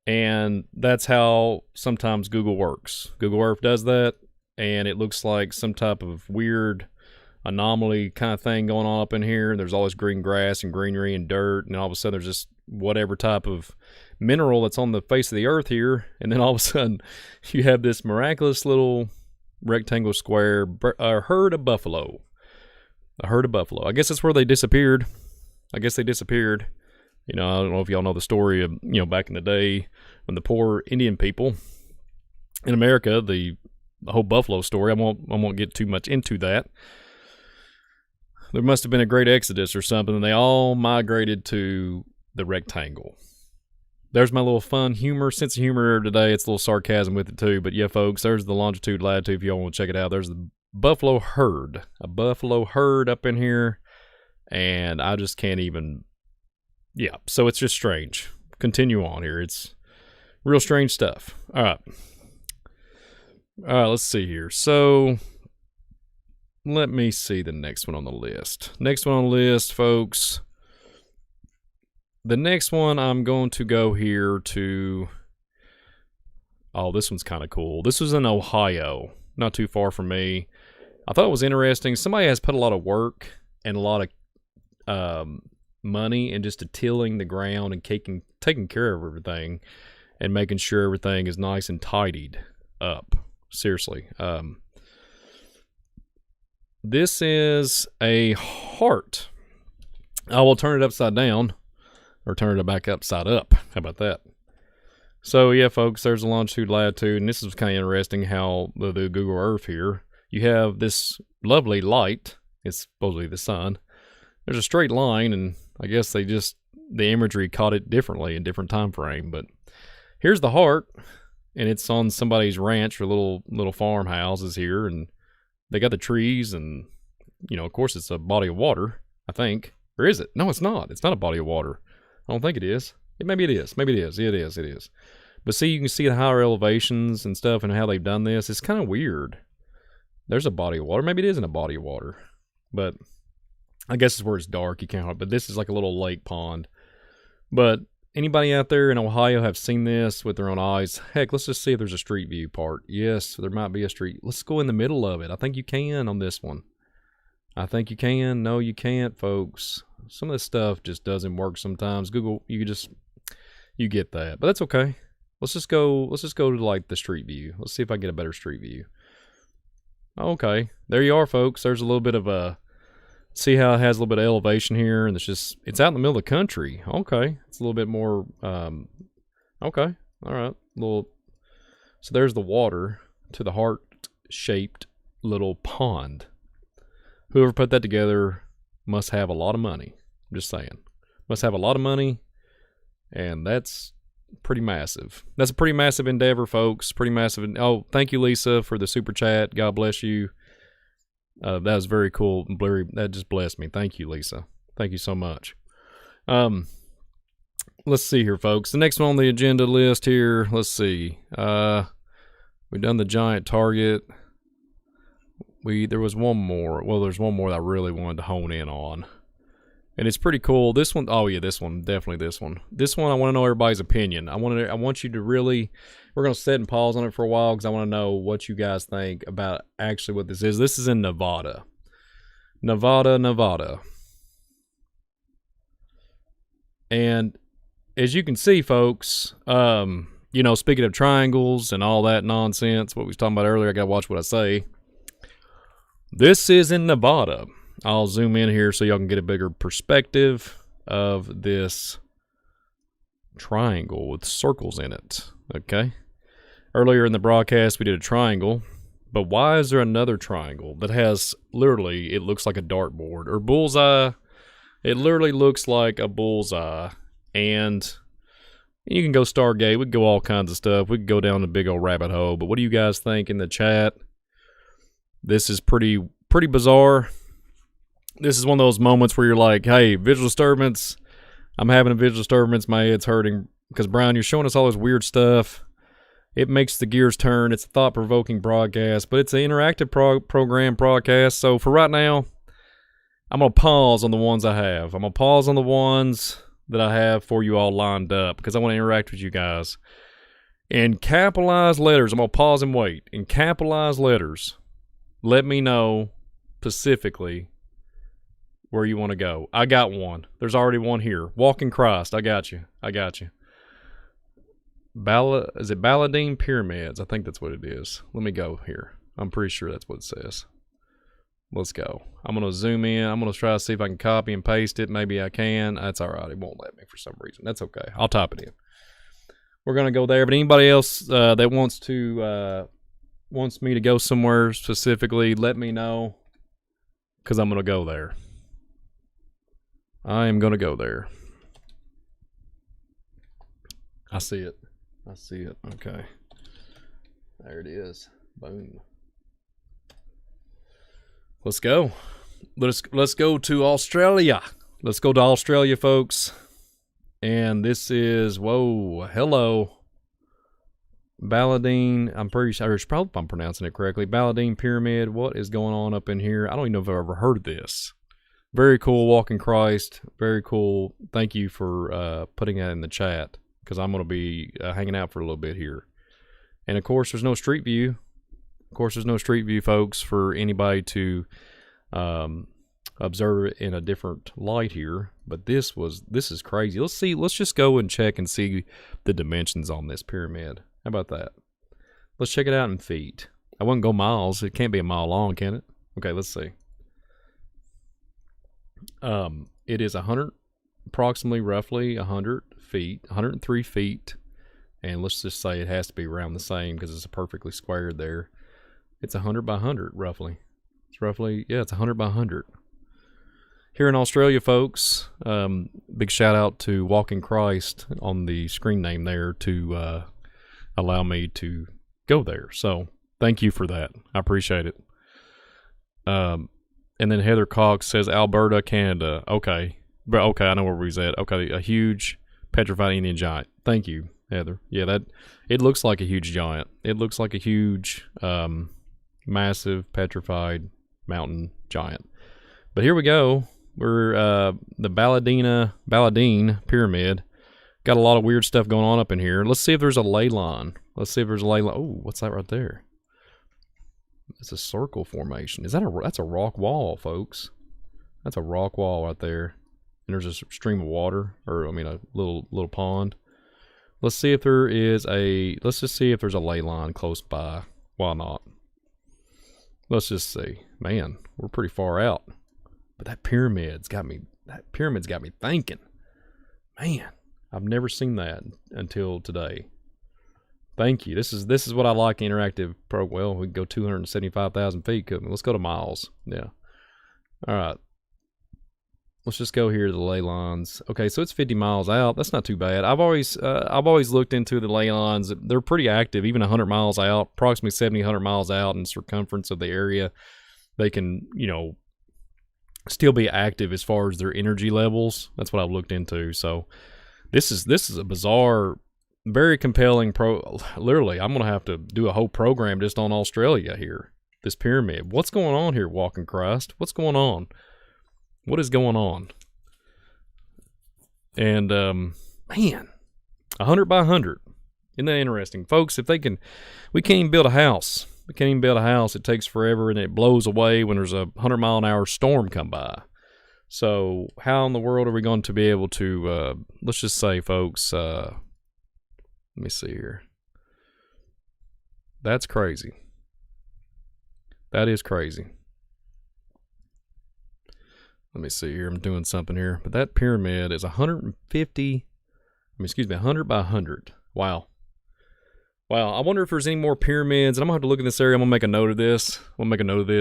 and that's how sometimes Google works. Google Earth does that, and it looks like some type of weird anomaly kind of thing going on up in here. There's always green grass and greenery and dirt, and all of a sudden there's just whatever type of mineral that's on the face of the earth here, and then all of a sudden you have this miraculous little rectangle square, a herd of buffalo. A herd of buffalo. I guess that's where they disappeared. I guess they disappeared. You know, I don't know if y'all know the story of, you know, back in the day when the poor Indian people in America, the whole buffalo story, I won't get too much into that. There must have been a great exodus or something, and they all migrated to the rectangle. There's my little fun humor, sense of humor today. It's a little sarcasm with it too, but yeah, folks, there's the longitude, latitude if y'all want to check it out. There's the buffalo herd, a buffalo herd up in here, and I just can't even, yeah, so it's just strange. Continue on here. It's real strange stuff. All right, let's see here. So let me see the next one on the list. Next one on the list, folks. The next one, I'm going to go here to, oh, this one's kind of cool. This was in Ohio, not too far from me. I thought it was interesting. Somebody has put a lot of work and a lot of money into just tilling the ground and taking care of everything and making sure everything is nice and tidied up. Seriously. This is a heart. I will turn it upside down. Or turn it back upside up. How about that? So, yeah, folks, there's a longitude, latitude, and this is kind of interesting how the Google Earth here, you have this lovely light. It's supposedly the sun. There's a straight line, and I guess the imagery caught it differently in different time frame. But here's the heart, and it's on somebody's ranch or little farmhouses here, and they got the trees, and, you know, of course, it's a body of water, I think. Or is it? No, it's not. It's not a body of water. I don't think it is. Maybe it is. Maybe it is. It is. But see, you can see the higher elevations and stuff and how they've done this. It's kind of weird. There's a body of water. Maybe it isn't a body of water. But I guess it's where it's dark. You can't. But this is like a little lake pond. But anybody out there in Ohio have seen this with their own eyes? Heck, let's just see if there's a street view part. Yes, there might be a street. Let's go in the middle of it. I think you can on this one. I think you can. No, you can't, folks. Some of this stuff just doesn't work sometimes. Google, you get that, but that's okay. Let's just go to like the street view. Let's see if I can get a better street view. Okay, there you are, folks. There's a little bit of a, see how it has a little bit of elevation here, and it's out in the middle of the country. Okay, it's a little bit more, okay, all right, so there's the water to the heart-shaped little pond. Whoever put that together must have a lot of money. I'm just saying. Must have a lot of money, and that's pretty massive. That's a pretty massive endeavor, folks. Pretty massive. Oh, thank you, Lisa, for the super chat. God bless you. That was very cool. That just blessed me. Thank you, Lisa. Thank you so much. Let's see here, folks. The next one on the agenda list here. Let's see. We've done the giant target. There was one more. Well, there's one more that I really wanted to hone in on. And it's pretty cool. This one, oh yeah, this one, definitely this one. This one, I want to know everybody's opinion. I want you to really, we're going to sit and pause on it for a while because I want to know what you guys think about actually what this is. This is in Nevada. Nevada. And as you can see, folks, you know, speaking of triangles and all that nonsense, what we was talking about earlier, I got to watch what I say. This is in Nevada. I'll zoom in here so y'all can get a bigger perspective of this triangle with circles in it. Okay. Earlier in the broadcast, we did a triangle, but why is there another triangle that has literally, it looks like a dartboard or bullseye? It literally looks like a bullseye, and And you can go Stargate. We can go all kinds of stuff. We could go down the big old rabbit hole. But what do you guys think in the chat? This is pretty bizarre. This is one of those moments where you're like, hey, visual disturbance. I'm having a visual disturbance. My head's hurting. Because, Brian, you're showing us all this weird stuff. It makes the gears turn. It's a thought-provoking broadcast. But it's an interactive program broadcast. So for right now, I'm going to pause on the ones I have. I'm going to pause on the ones that I have for you all lined up. Because I want to interact with you guys. In capitalized letters, I'm going to pause and wait. In capitalized letters, let me know specifically where you want to go. I got one. There's already one here. Walking Christ. I got you. Is it Badine Pyramids? I think that's what it is. Let me go here. I'm pretty sure that's what it says. Let's go. I'm going to zoom in. I'm going to try to see if I can copy and paste it. Maybe I can. That's all right. It won't let me for some reason. That's okay. I'll type it in. We're going to go there. But anybody else that wants me to go somewhere specifically, let me know. Because I'm going to go there. I am going to go there. I see it. Okay. There it is. Boom. Let's go. Let's go to Australia. Let's go to Australia, folks. And this is, whoa, hello. Badine, I'm pretty sure, if I'm pronouncing it correctly. Badine Pyramid. What is going on up in here? I don't even know if I've ever heard of this. Very cool, Walking Christ. Very cool. Thank you for putting that in the chat. Because I'm going to be hanging out for a little bit here. And, of course, there's no street view. Folks, for anybody to observe it in a different light here. But this is crazy. Let's just go and check and see the dimensions on this pyramid. How about that? Let's check it out in feet. I wouldn't go miles. It can't be a mile long, can it? Okay, let's see. It is approximately roughly 100 feet, 103 feet, and let's just say it has to be around the same because it's perfectly squared there. It's 100 by 100 roughly. It's 100 by 100. Here in Australia, folks, big shout out to Walking Christ on the screen name there to allow me to go there. So thank you for that. I appreciate it. And then Heather Cox says Alberta, Canada. Okay. But okay, I know where he's at. Okay, a huge petrified Indian giant. Thank you, Heather. Yeah, it looks like a huge giant. It looks like a huge, massive petrified mountain giant. But here we go. We're the Badine Pyramid. Got a lot of weird stuff going on up in here. Let's see if there's a ley line. Oh, what's that right there? It's a circle formation. That's a rock wall, folks. That's a rock wall right there. And there's a stream of water, or I mean a little pond. Let's see if let's just see if there's a ley line close by. Why not? Let's just see. Man, we're pretty far out. But that pyramid's got me thinking. Man, I've never seen that until today. Thank you. This is what I like, interactive pro. Well, we can go 275,000 feet, couldn't we? Let's go to miles. Yeah. All right. Let's just go here to the ley lines. Okay, so it's 50 miles out. That's not too bad. I've always looked into the ley lines. They're pretty active, even 100 miles out, approximately 70, 100 miles out in circumference of the area. They can, still be active as far as their energy levels. That's what I've looked into. So this is a bizarre, very compelling literally, I'm going to have to do a whole program just on Australia here. This pyramid. What's going on here, Walking Christ? What's going on? What is going on? And, man, 100 by 100. Isn't that interesting? Folks, we can't even build a house. It takes forever, and it blows away when there's a 100-mile-an-hour storm come by. So how in the world are we going to be able to, let's just say, folks, let me see here. That's crazy. That is crazy. Let me see here. I'm doing something here. But that pyramid is 100 by 100. Wow. I wonder if there's any more pyramids. And I'm going to have to look in this area. I'm going to make a note of this.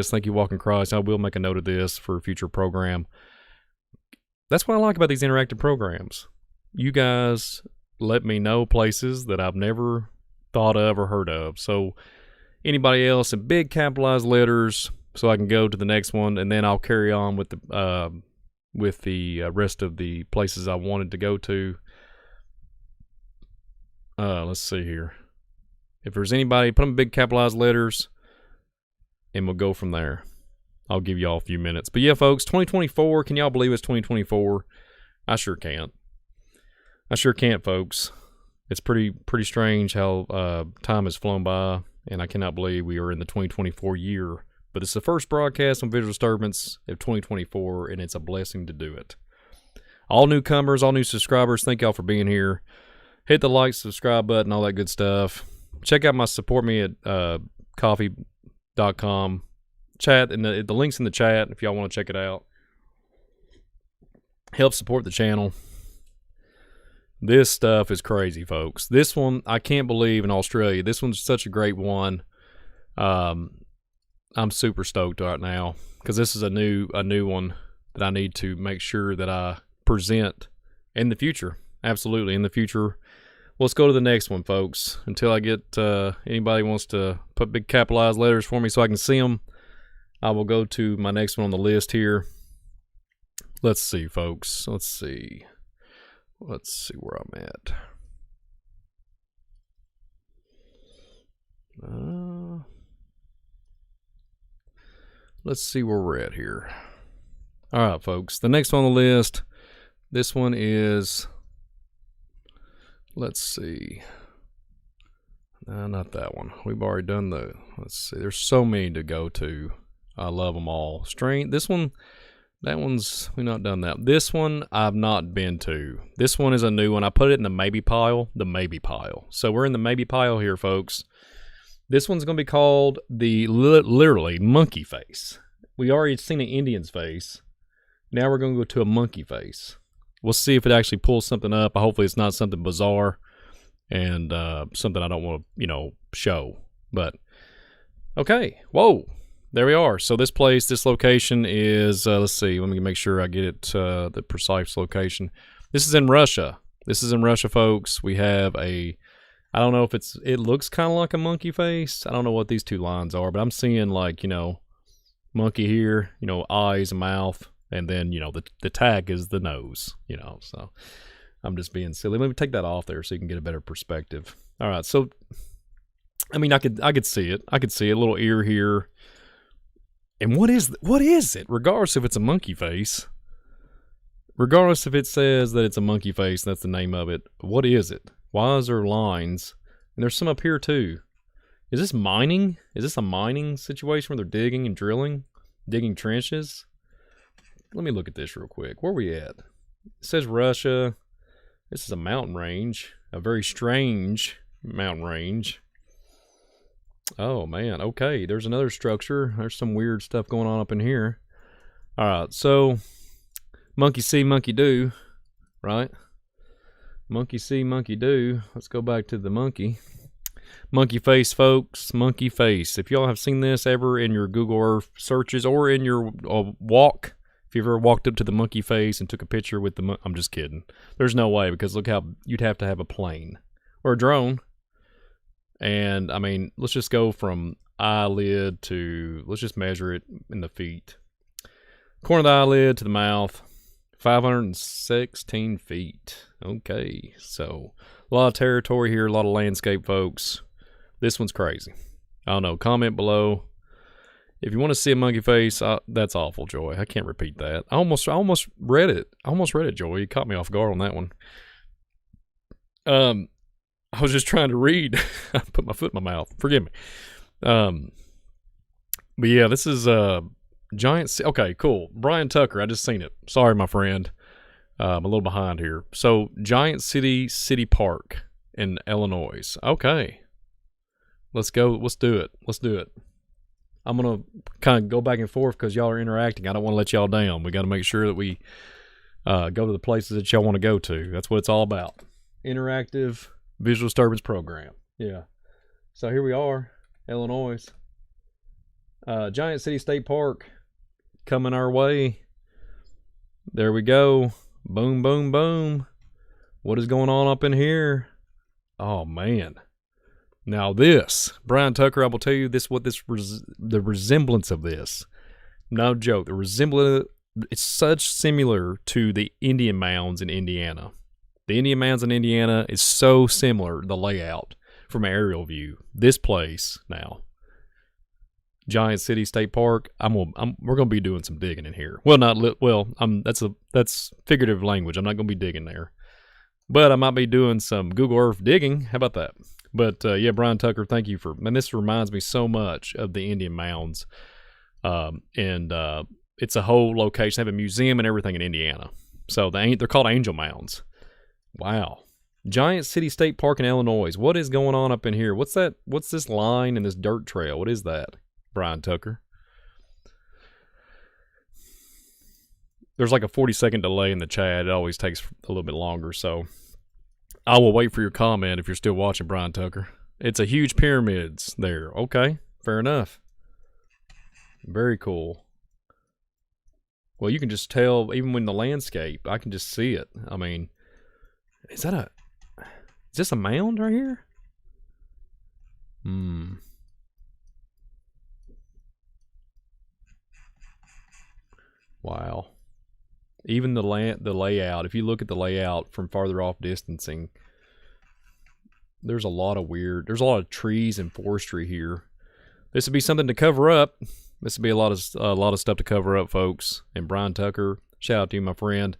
Thank you, Walking Christ. I will make a note of this for a future program. That's what I like about these interactive programs. You guys let me know places that I've never thought of or heard of. So anybody else in big capitalized letters, so I can go to the next one, and then I'll carry on with the rest of the places I wanted to go to. Let's see here. If there's anybody, put them in big capitalized letters, and we'll go from there. I'll give y'all a few minutes. But yeah, folks, 2024, can y'all believe it's 2024? I sure can't. I sure can't, folks. It's pretty strange how time has flown by, and I cannot believe we are in the 2024 year. But it's the first broadcast on Visual Disturbance of 2024, and it's a blessing to do it. All newcomers, all new subscribers, thank y'all for being here. Hit the like, subscribe button, all that good stuff. Check out my support me at coffee.com. Chat, and the link's in the chat if y'all want to check it out. Help support the channel. This stuff is crazy, folks. This one, I can't believe in Australia. This one's such a great one. I'm super stoked right now because this is a new one that I need to make sure that I present in the future. Absolutely, in the future. Let's go to the next one, folks. Until I get anybody wants to put big capitalized letters for me so I can see them, I will go to my next one on the list here. Let's see, folks. Let's see where I'm at. Let's see where we're at here. All right, folks. The next one on the list. This one is. Let's see. Not that one. We've already done the. Let's see. There's so many to go to. I love them all. Strange. This one, that one's, we've not done that. This one I've not been to. This one is a new one. I put it in the maybe pile. The maybe pile. So we're in the maybe pile here, folks. This one's going to be called the literally monkey face. We already seen an Indian's face. Now we're going to go to a monkey face. We'll see if it actually pulls something up. Hopefully it's not something bizarre and something I don't want to, show. But, okay. Whoa. There we are. So this place, this location is, let's see, let me make sure I get it, the precise location. This is in Russia. This is in Russia, folks. We have I don't know if it looks kind of like a monkey face. I don't know what these two lines are, but I'm seeing like, monkey here, eyes, mouth, and then, the tag is the nose, so I'm just being silly. Let me take that off there so you can get a better perspective. All right. So, I mean, I could see it. I could see a little ear here. And what is it? Regardless if it's a monkey face, regardless if it says that it's a monkey face, that's the name of it. What is it? Why is there lines? And there's some up here too. Is this mining? Is this a mining situation where they're digging and drilling, digging trenches? Let me look at this real quick. Where are we at? It says Russia. This is a mountain range, a very strange mountain range. Oh, man. Okay, there's another structure. There's some weird stuff going on up in here. All right, so monkey see, monkey do, right? Monkey see, monkey do. Let's go back to the monkey. Monkey face, folks. Monkey face. If y'all have seen this ever in your Google Earth searches or in your walk, if you've ever walked up to the monkey face and took a picture with the monkey, I'm just kidding. There's no way, because look how you'd have to have a plane or a drone. And, I mean, let's just go from eyelid to, let's just measure it in the feet. Corner of the eyelid to the mouth, 516 feet. Okay, so a lot of territory here, a lot of landscape, folks. This one's crazy. I don't know. Comment below. If you want to see a monkey face, that's awful, Joy. I can't repeat that. I almost read it. Joy. You caught me off guard on that one. I was just trying to read. I put my foot in my mouth. Forgive me. But yeah, this is Giant. Okay, cool. Brian Tucker. I just seen it. Sorry, my friend. I'm a little behind here. So, Giant City Park in Illinois. Okay. Let's go. Let's do it. I'm going to kind of go back and forth because y'all are interacting. I don't want to let y'all down. We got to make sure that we go to the places that y'all want to go to. That's what it's all about. Interactive visual disturbance program. Yeah. So here we are, Illinois. Giant City State Park coming our way. There we go. Boom, boom, boom. What is going on up in here? Oh, man. Now this, Brian Tucker, I will tell you the resemblance of this. No joke. The resemblance, it's such similar to the Indian mounds in Indiana. The Indian mounds in Indiana is so similar, the layout from an aerial view. This place now, Giant City State Park. We're gonna be doing some digging in here. Well, that's figurative language. I'm not gonna be digging there, but I might be doing some Google Earth digging. How about that? But yeah, Brian Tucker, thank you for. Man, this reminds me so much of the Indian mounds, and it's a whole location. They have a museum and everything in Indiana. So they're called Angel Mounds. Wow. Giant City State Park in Illinois. What is going on up in here? What's that? What's this line and this dirt trail? What is that, Brian Tucker? There's like a 40-second delay in the chat. It always takes a little bit longer, so I will wait for your comment if you're still watching, Brian Tucker. It's a huge pyramids there. Okay, fair enough. Very cool. Well, you can just tell, even when the landscape, I can just see it. I mean, is this a mound right here? Wow. Even the layout, if you look at the layout from farther off distancing, there's a lot of trees and forestry here. This would be something to cover up. This would be a lot of stuff to cover up, folks. And Brian Tucker, shout out to you, my friend.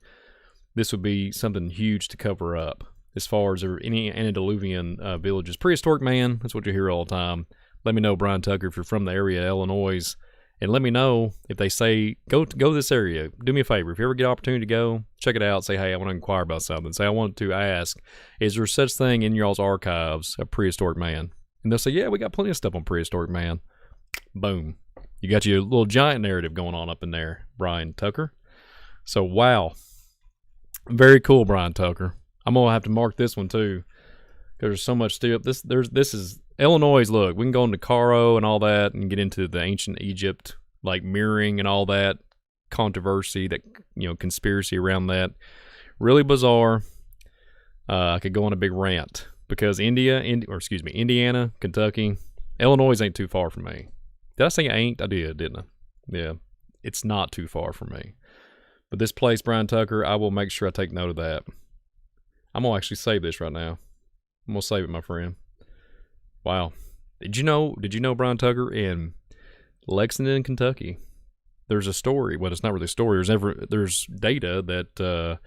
This would be something huge to cover up as far as any antediluvian villages. Prehistoric man, that's what you hear all the time. Let me know, Brian Tucker, if you're from the area, Illinois, and let me know if they say, go to this area. Do me a favor. If you ever get an opportunity to go, check it out. Say, hey, I want to inquire about something. Say, I want to ask, is there such thing in y'all's archives of prehistoric man? And they'll say, yeah, we got plenty of stuff on prehistoric man. Boom. You got your little giant narrative going on up in there, Brian Tucker. So, wow. Very cool, Brian Tucker. I'm going to have to mark this one, too, because there's so much still. This is Illinois. Look, we can go into Caro and all that and get into the ancient Egypt, like mirroring and all that controversy, that, conspiracy around that. Really bizarre. I could go on a big rant because Indiana, Kentucky, Illinois ain't too far from me. Did I say ain't? I did, didn't I? Yeah. It's not too far from me. But this place, Brian Tucker, I will make sure I take note of that. I'm going to actually save this right now. I'm going to save it, my friend. Wow. Did you know, Brian Tucker, in Lexington, Kentucky, there's a story. Well, it's not really a story. There's data that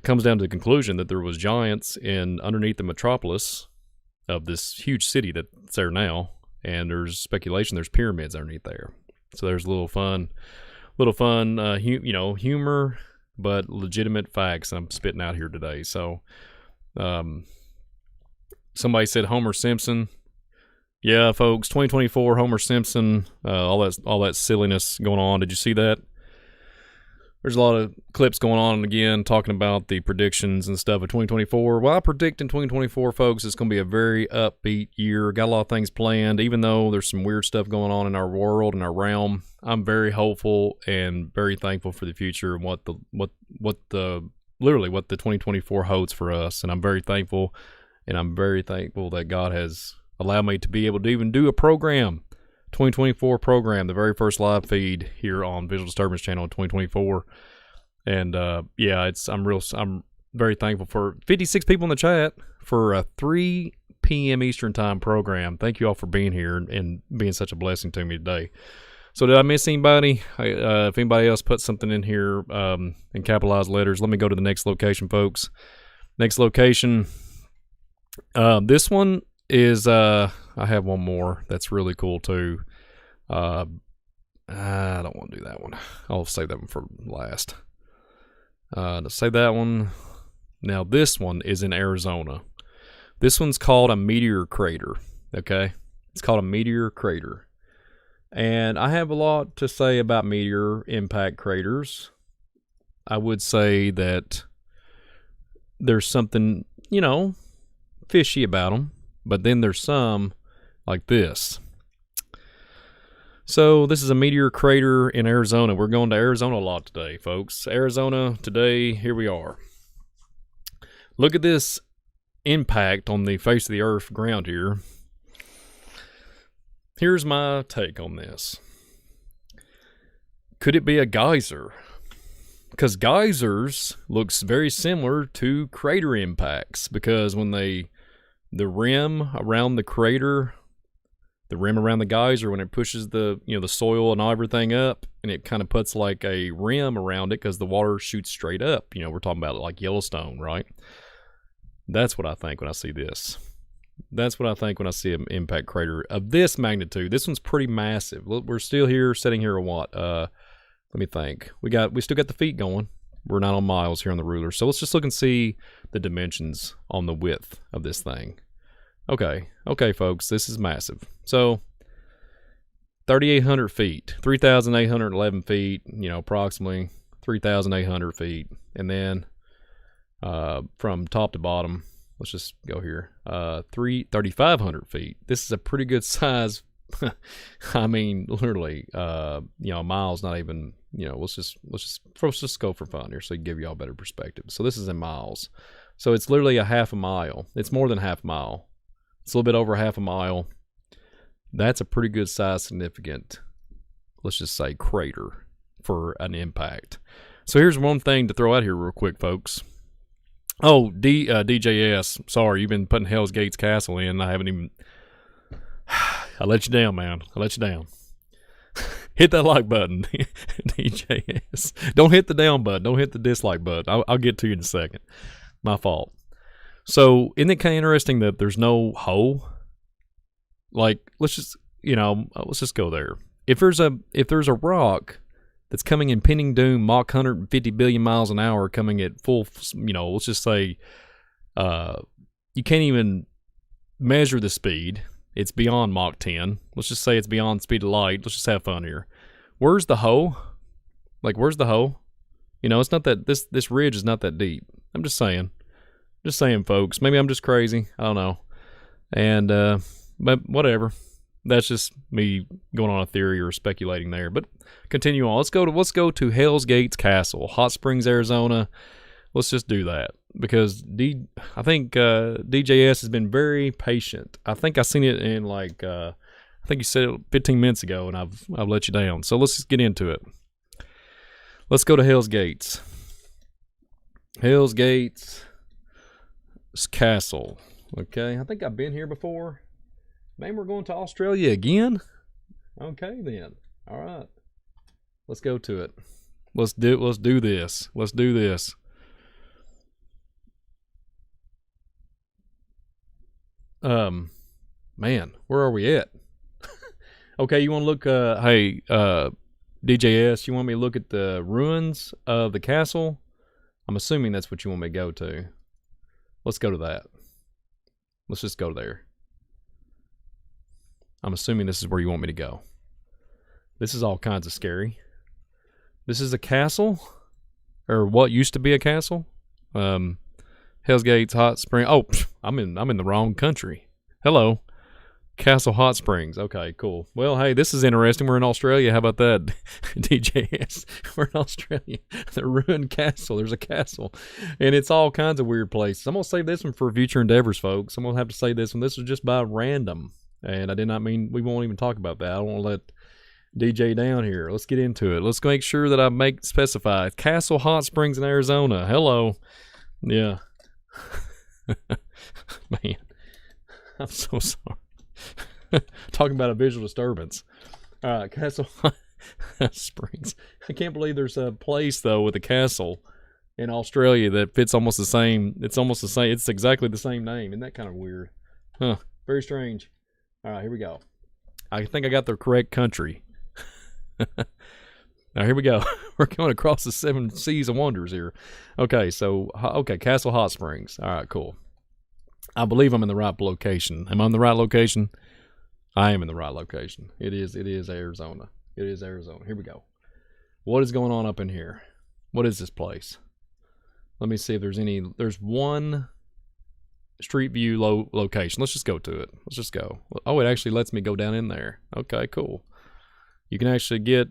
comes down to the conclusion that there was giants underneath the metropolis of this huge city that's there now. And there's speculation there's pyramids underneath there. So there's a little fun, humor, but legitimate facts I'm spitting out here today. So, somebody said Homer Simpson. Yeah, folks, 2024 Homer Simpson, all that silliness going on. Did you see that? There's a lot of clips going on again talking about the predictions and stuff of 2024. Well, I predict in 2024, folks, it's going to be a very upbeat year. Got a lot of things planned, even though there's some weird stuff going on in our world and our realm. I'm very hopeful and very thankful for the future and what the 2024 holds for us. And I'm very thankful, that God has allowed me to be able to even do a program. 2024 program, the very first live feed here on Visual Disturbance channel in 2024, and I'm very thankful for 56 people in the chat for a 3 p.m. Eastern time program. Thank you all for being here and being such a blessing to me today. So did I miss anybody? If anybody else put something in here in capitalized letters, let me go to the next location, folks. Next location. This one is I have one more that's really cool too. I don't want to do that one. I'll save that one for last. To say that one. Now this one is in Arizona. This one's called a Meteor crater. Okay, it's called a Meteor crater, and I have a lot to say about meteor impact craters. I would say that there's something, fishy about them. But then there's some like this. So this is a meteor crater in Arizona. We're going to Arizona a lot today, folks. Arizona today, here we are. Look at this impact on the face of the earth ground here. Here's my take on this. Could it be a geyser? Because geysers looks very similar to crater impacts, because when the rim around the crater, the rim around the geyser, when it pushes the soil and everything up, and it kind of puts like a rim around it because the water shoots straight up. We're talking about like Yellowstone, right? That's what I think when I see this. That's what I think when I see an impact crater of this magnitude. This one's pretty massive. We're still here, sitting here at what? Let me think. We still got the feet going. We're not on miles here on the ruler. So let's just look and see the dimensions on the width of this thing. Okay, folks, this is massive. So 3,800 feet, 3,811 feet, approximately 3,800 feet. And then from top to bottom, let's just go here, 3,500 feet. This is a pretty good size. I mean, literally, a mile's not even, let's just go for fun here so we can give you all better perspective. So this is in miles. So it's literally a half a mile. It's more than half a mile. It's a little bit over half a mile. That's a pretty good size, significant, let's just say, crater for an impact. So here's one thing to throw out here real quick, folks. Oh, DJS, sorry, you've been putting Hell's Gates Castle in. I haven't even... I let you down, man. I let you down. Hit that like button, DJS. Don't hit the down button. Don't hit the dislike button. I'll get to you in a second. My fault. So, isn't it kind of interesting that there's no hole? Like, let's just go there. If there's a rock that's coming in impending doom, Mach 150 billion miles an hour, coming at full, let's just say, you can't even measure the speed. It's beyond Mach 10. Let's just say it's beyond speed of light. Let's just have fun here. Where's the hole? Like, where's the hole? It's not that, this ridge is not that deep. I'm just saying. Just saying, folks. Maybe I'm just crazy. I don't know. And, but whatever. That's just me going on a theory or speculating there. But continue on. Let's go to Hell's Gates Castle, Hot Springs, Arizona. Let's just do that, because I think DJS has been very patient. I think I seen it in I think you said it 15 minutes ago, and I've let you down. So let's just get into it. Let's go to Hell's Gates. Hell's Gates Castle. Okay, I think I've been here before. Man, we're going to Australia again? Okay, then. All right. Let's go to it. Let's do this. Let's do this. Man, where are we at? Okay, you want to look, hey, DJS, you want me to look at the ruins of the castle? I'm assuming that's what you want me to go to. Let's go to that. Let's just go there. I'm assuming this is where you want me to go. This is all kinds of scary. This is a castle, or what used to be a castle. Hell's Gates Hot Spring. Oh, I'm in the wrong country. Hello, Castle Hot Springs. Okay, cool. Well, hey, this is interesting. We're in Australia. How about that, DJS? We're in Australia. The ruined castle. There's a castle, and it's all kinds of weird places. I'm gonna save this one for future endeavors, folks. I'm gonna have to say this one. This was just by random, and I did not mean we won't even talk about that. I don't want to let DJ down here. Let's get into it. Let's make sure that I specify Castle Hot Springs in Arizona. Hello. Yeah. Man, I'm so sorry. Talking about a visual disturbance. All right, Castle Hot Springs. I can't believe there's a place though with a castle in Australia that fits almost the same. It's almost the same. It's exactly the same name. Isn't that kind of weird? Huh? Very strange. All right, here we go. I think I got the correct country. Now here we go. We're going across the 7 seas of wonders here. Okay, so Castle Hot Springs. All right, cool. I believe I'm in the right location. Am I in the right location? I am in the right location. It is Arizona. It is Arizona. Here we go. What is going on up in here? What is this place? Let me see if there's any. There's one street view location. Let's just go to it. Let's just go. Oh, it actually lets me go down in there. Okay, cool. You can actually get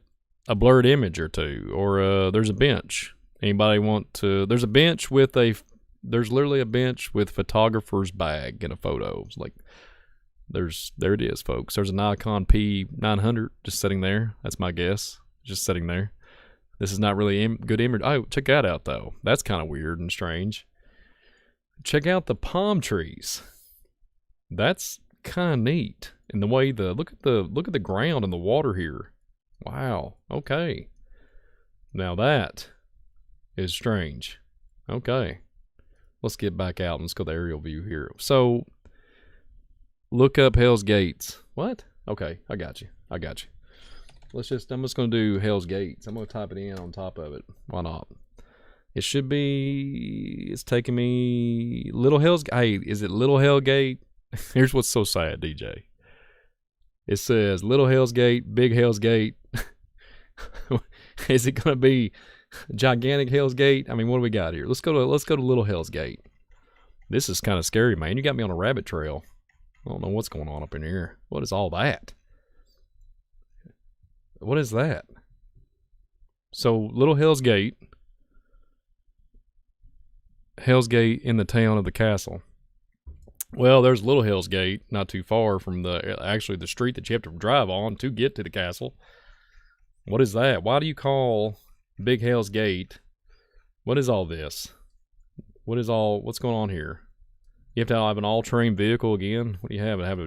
a blurred image or two, or there's a bench. Anybody want to? There's a bench with a there's literally a bench with photographer's bag and a photo. It's like, there it is, folks. There's a Nikon P900 just sitting there. That's my guess. Just sitting there. This is not really good image. Oh, check that out, though. That's kind of weird and strange. Check out the palm trees. That's kind of neat. And the way look at the ground and the water here. Wow. Okay. Now that is strange. Okay. Let's get back out and let's go to the aerial view here. So, look up Hell's Gates. What? Okay, I got you. I'm just going to do Hell's Gates. I'm going to type it in on top of it. Why not? It should be, it's taking me, Little Hell's, hey, is it Little Hell Gate? Here's what's so sad, DJ. It says Little Hell's Gate, Big Hell's Gate. Is it going to be Gigantic Hell's Gate? I mean, what do we got here? Let's go to Little Hell's Gate. This is kind of scary, man. You got me on a rabbit trail. I don't know what's going on up in here. What is all that? What is that? So, Little Hell's Gate. Hell's Gate in the town of the castle. Well, there's Little Hell's Gate, not too far from the street that you have to drive on to get to the castle. What is that? Why do you call Big Hell's Gate? What is all this? What's going on here? You have to have an all-terrain vehicle again? What do you have? Have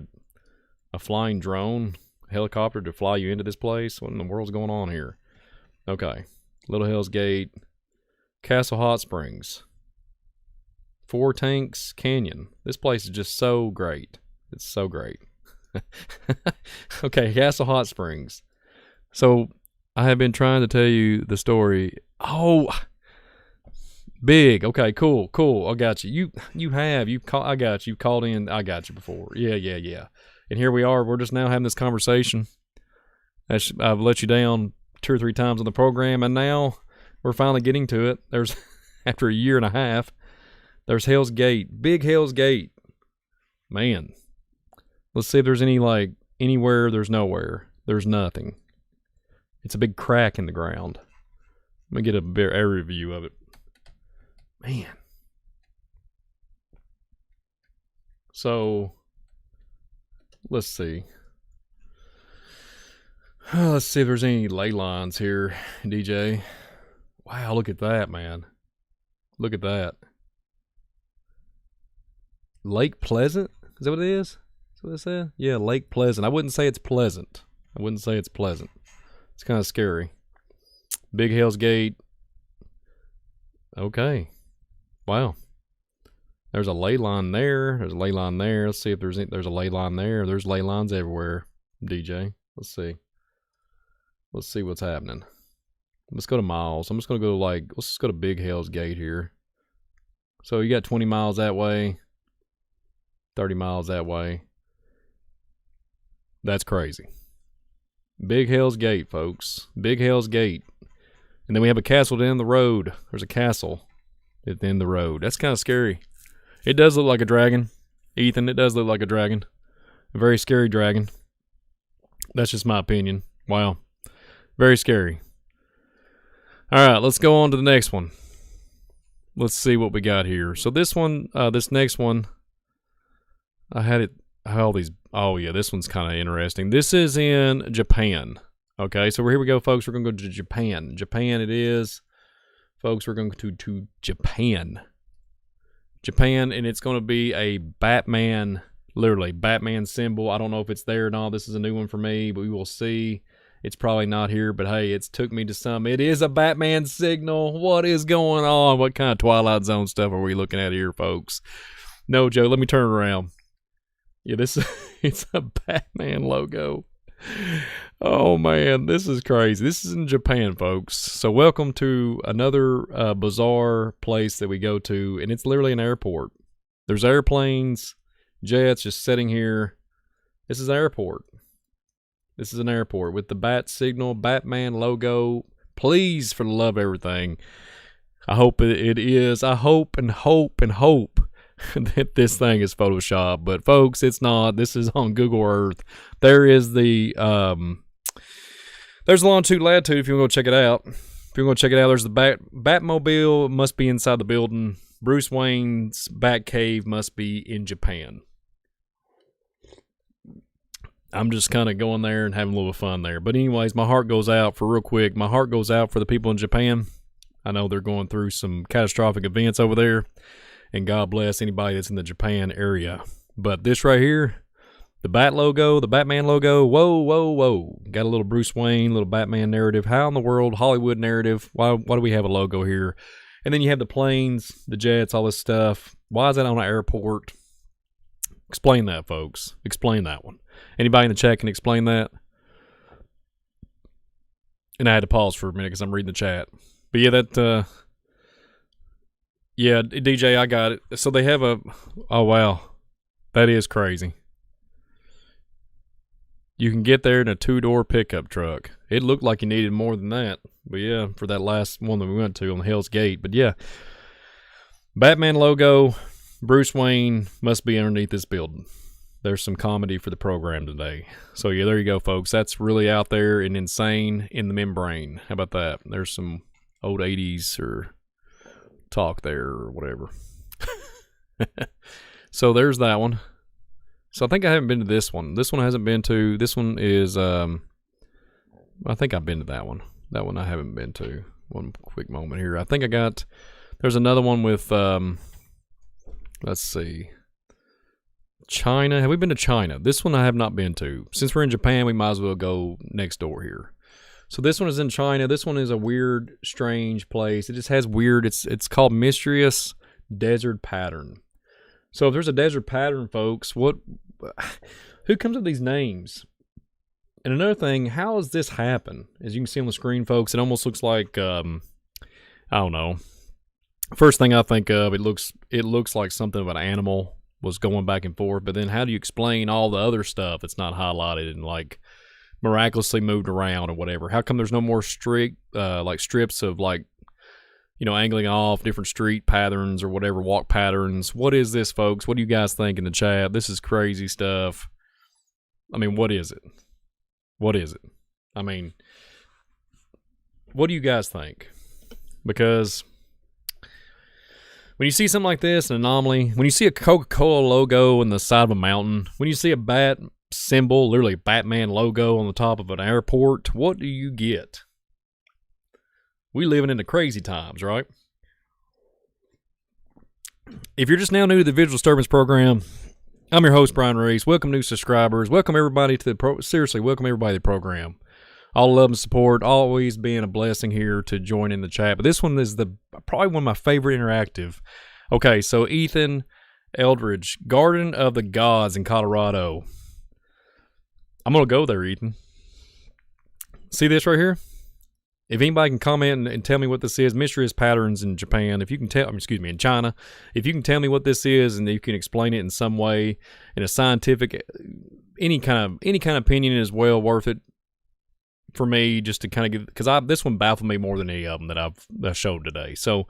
a flying drone, helicopter to fly you into this place? What in the world's going on here? Okay. Little Hell's Gate. Castle Hot Springs. Four Tanks Canyon. This place is just so great. It's so great. Okay, Castle Hot Springs. So, I have been trying to tell you the story. Oh, big. Okay, cool. I got you. I got you. You've called in. I got you before. Yeah. And here we are. We're just now having this conversation. I've let you down 2 or 3 times on the program, and now we're finally getting to it. There's, after a year and a half, there's Hell's Gate. Big Hell's Gate. Man. Let's see if there's anywhere there's nowhere. There's nothing. It's a big crack in the ground. Let me get a area view of it. Man. So, let's see. Let's see if there's any ley lines here, DJ. Wow, look at that, man. Look at that. Lake Pleasant? Is that what it is? Is that what it said? Yeah, Lake Pleasant. I wouldn't say it's pleasant. It's kind of scary. Big Hell's Gate. Okay. Wow. There's a ley line there. There's a ley line there. Let's see if there's a ley line there. There's ley lines everywhere, DJ. Let's see. Let's see what's happening. Let's go to miles. I'm just going to go let's just go to Big Hell's Gate here. So you got 20 miles that way. 30 miles that way. That's crazy. Big Hell's Gate, folks. Big Hell's Gate. And then we have a castle down the road. There's a castle at the end of the road. That's kind of scary. It does look like a dragon. Ethan, it does look like a dragon. A very scary dragon. That's just my opinion. Wow. Very scary. All right, let's go on to the next one. Let's see what we got here. So this one, this next one, oh yeah, this one's kind of interesting. This is in Japan. Okay, so here we go, folks. We're going to go to Japan. Japan it is. Folks, we're going to Japan. Japan, and it's going to be a Batman, literally, Batman symbol. I don't know if it's there or not. This is a new one for me, but we will see. It's probably not here, but hey, it's took me to some. It is a Batman signal. What is going on? What kind of Twilight Zone stuff are we looking at here, folks? No, Joe, let me turn it around. Yeah, it's a Batman logo. Oh, man, this is crazy. This is in Japan, folks. So welcome to another bizarre place that we go to, and it's literally an airport. There's airplanes, jets just sitting here. This is an airport. This is an airport with the bat signal, Batman logo. Please, for the love of everything, I hope it is. I hope and hope and hope that this thing is Photoshop, but folks, it's not. This is on Google Earth. There is the there's the longitude latitude if you want to go check it out. If you want to check it out, there's the Batmobile. It must be inside the building. Bruce Wayne's Batcave must be in Japan. I'm just kind of going there and having a little fun there. But anyways, my heart goes out for the people in Japan. I know they're going through some catastrophic events over there. And God bless anybody that's in the Japan area. But this right here, the Bat logo, the Batman logo, whoa. Got a little Bruce Wayne, little Batman narrative. How in the world, Hollywood narrative, why do we have a logo here? And then you have the planes, the jets, all this stuff. Why is that on an airport? Explain that, folks. Explain that one. Anybody in the chat can explain that? And I had to pause for a minute because I'm reading the chat. But yeah, yeah, DJ, I got it. So they have oh wow, that is crazy. You can get there in a 2-door pickup truck. It looked like you needed more than that. But yeah, for that last one that we went to on Hell's Gate. But yeah, Batman logo, Bruce Wayne must be underneath this building. There's some comedy for the program today. So yeah, there you go, folks. That's really out there and insane in the membrane. How about that? There's some old 80s or talk there or whatever. So there's that one. So I think I haven't been to this one. This one I hasn't been to. This one is, I think I've been to that one. That one I haven't been to. One quick moment here. I think there's another one with, let's see. China. Have we been to China? This one I have not been to. Since we're in Japan, we might as well go next door here. So this one is in China. This one is a weird, strange place. It just has weird, it's called Mysterious Desert Pattern. So if there's a desert pattern, folks, who comes up with these names? And another thing, how does this happen? As you can see on the screen, folks, it almost looks like, I don't know. First thing I think of, it looks like something of an animal was going back and forth, but then how do you explain all the other stuff that's not highlighted and like miraculously moved around or whatever? How come there's no more strict like strips of like, you know, angling off different street patterns or whatever, walk patterns? What is this, folks? What do you guys think in the chat? This is crazy stuff. I mean, what is it? What is it? I mean, what do you guys think? Because when you see something like this, an anomaly, when you see a Coca-Cola logo on the side of a mountain, when you see a bat symbol, literally a Batman logo on the top of an airport, what do you get? We living in the crazy times, right? If you're just now new to the Visual Disturbance program, I'm your host, Brian Reese. Welcome new subscribers. Welcome everybody to the seriously, welcome everybody to the program. All love and support, always being a blessing here to join in the chat. But this one is probably one of my favorite interactive. Okay, so Ethan Eldridge, Garden of the Gods in Colorado. I'm going to go there, Ethan. See this right here? If anybody can comment and tell me what this is, mysterious patterns in Japan. If you can in China. If you can tell me what this is and you can explain it in some way, in a scientific, any kind of opinion is well worth it for me, just to kind of give, because this one baffled me more than any of them that I showed today. So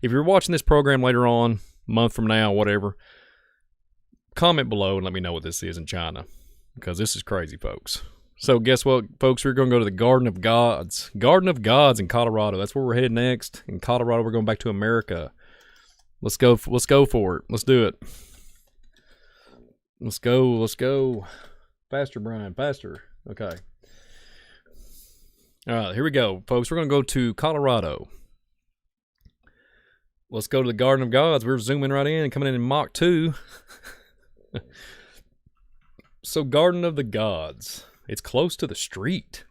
if you're watching this program later on, a month from now, whatever, comment below and let me know what this is in China, because this is crazy, folks. So guess what, folks? We're going to go to the Garden of Gods. Garden of Gods in Colorado. That's where we're headed next. In Colorado, we're going back to America. Let's go for it. Let's do it. Let's go. Faster, Brian. Faster. Okay. All right, here we go, folks. We're going to go to Colorado. Let's go to the Garden of Gods. We're zooming right in and coming in Mach 2. So, Garden of the Gods. It's close to the street.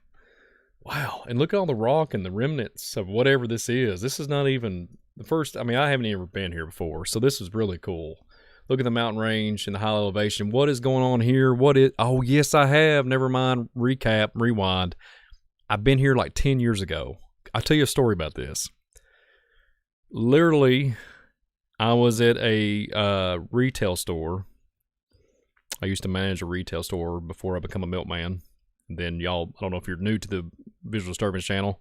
Wow. And look at all the rock and the remnants of whatever this is. This is not even the first. I mean, I haven't even been here before, so this is really cool. Look at the mountain range and the high elevation. What is going on here? Oh, yes, I have. Never mind. Rewind. I've been here like 10 years ago. I'll tell you a story about this. Literally, I was at a retail store. I used to manage a retail store before I become a milkman. And then y'all, I don't know if you're new to the Visual Disturbance channel,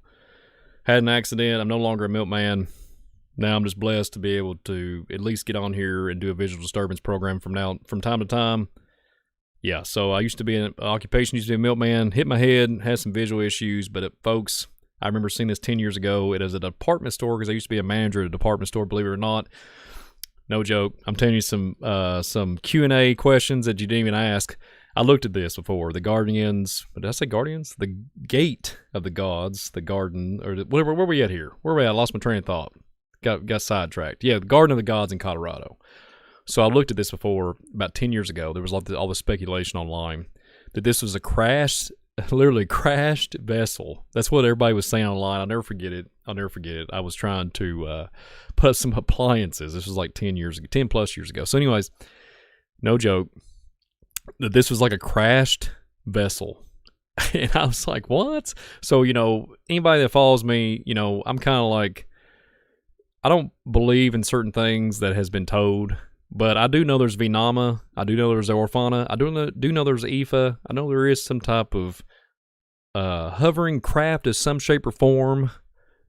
had an accident. I'm no longer a milkman. Now I'm just blessed to be able to at least get on here and do a Visual Disturbance program from time to time. Yeah, so I used to be an occupation, used to be a milkman, hit my head, had some visual issues, but folks, I remember seeing this 10 years ago. It is a department store because I used to be a manager at a department store, believe it or not. No joke. I'm telling you some Q&A questions that you didn't even ask. I looked at this before. The Guardians. Did I say Guardians? The Gate of the Gods. The Garden. Or whatever. Where are we at here? Where are we at? I lost my train of thought. Got sidetracked. Yeah, the Garden of the Gods in Colorado. So I looked at this before about 10 years ago. There was all the speculation online that this was a literally crashed vessel. That's what everybody was saying online. I'll never forget it. I was trying to put up some appliances. This was like 10 plus years ago. So anyways, no joke, that this was like a crashed vessel. And I was like, what? So, anybody that follows me, I'm kind of like, I don't believe in certain things that has been told. But I do know there's Venama. I do know there's Orfana. I do know there's Aoife. I know there is some type of hovering craft of some shape or form.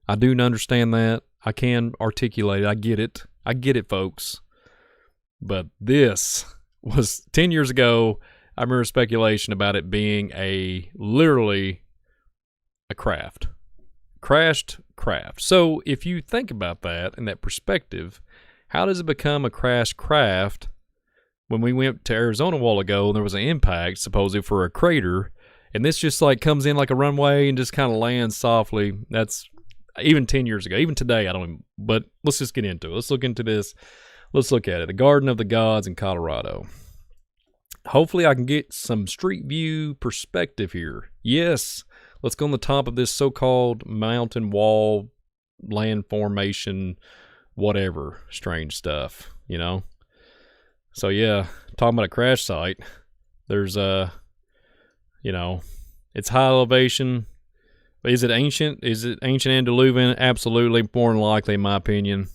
I do understand that. I can articulate it. I get it. I get it, folks. But this was 10 years ago. I remember speculation about it being literally a craft. Crashed craft. So if you think about that in that perspective, how does it become a crashed craft when we went to Arizona a while ago and there was an impact, supposedly for a crater, and this just like comes in like a runway and just kind of lands softly? That's even 10 years ago. Even today, I don't even, but let's just get into it. Let's look into this. Let's look at it. The Garden of the Gods in Colorado. Hopefully I can get some street view perspective here. Yes, let's go on the top of this so-called mountain wall, land formation, whatever strange stuff, So yeah, talking about a crash site, there's it's high elevation. Is it ancient? Is it ancient antediluvian? Absolutely, more than likely, in my opinion.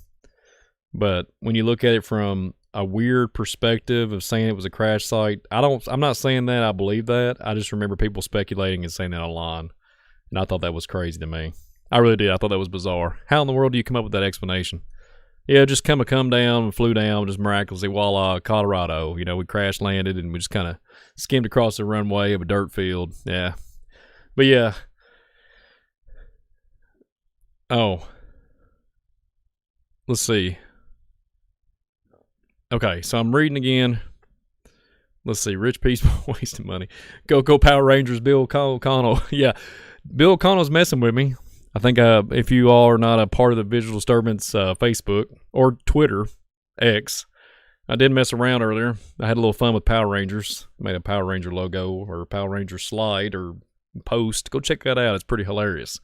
But when you look at it from a weird perspective of saying it was a crash site, I'm not saying that I believe that. I just remember people speculating and saying that online, and I thought that was crazy to me. I really did. I thought that was bizarre. How in the world do you come up with that explanation? Yeah, just come down and flew down, just miraculously, voila, Colorado. We crash landed and we just kind of skimmed across the runway of a dirt field. Yeah. But yeah. Oh. Let's see. Okay, so I'm reading again. Let's see. Rich people wasting money. Go Power Rangers, Bill O'Connell. Yeah. Bill O'Connell's messing with me. I think if you all are not a part of the Visual Disturbance Facebook or Twitter, X, I did mess around earlier. I had a little fun with Power Rangers. I made a Power Ranger logo or Power Ranger slide or post. Go check that out. It's pretty hilarious.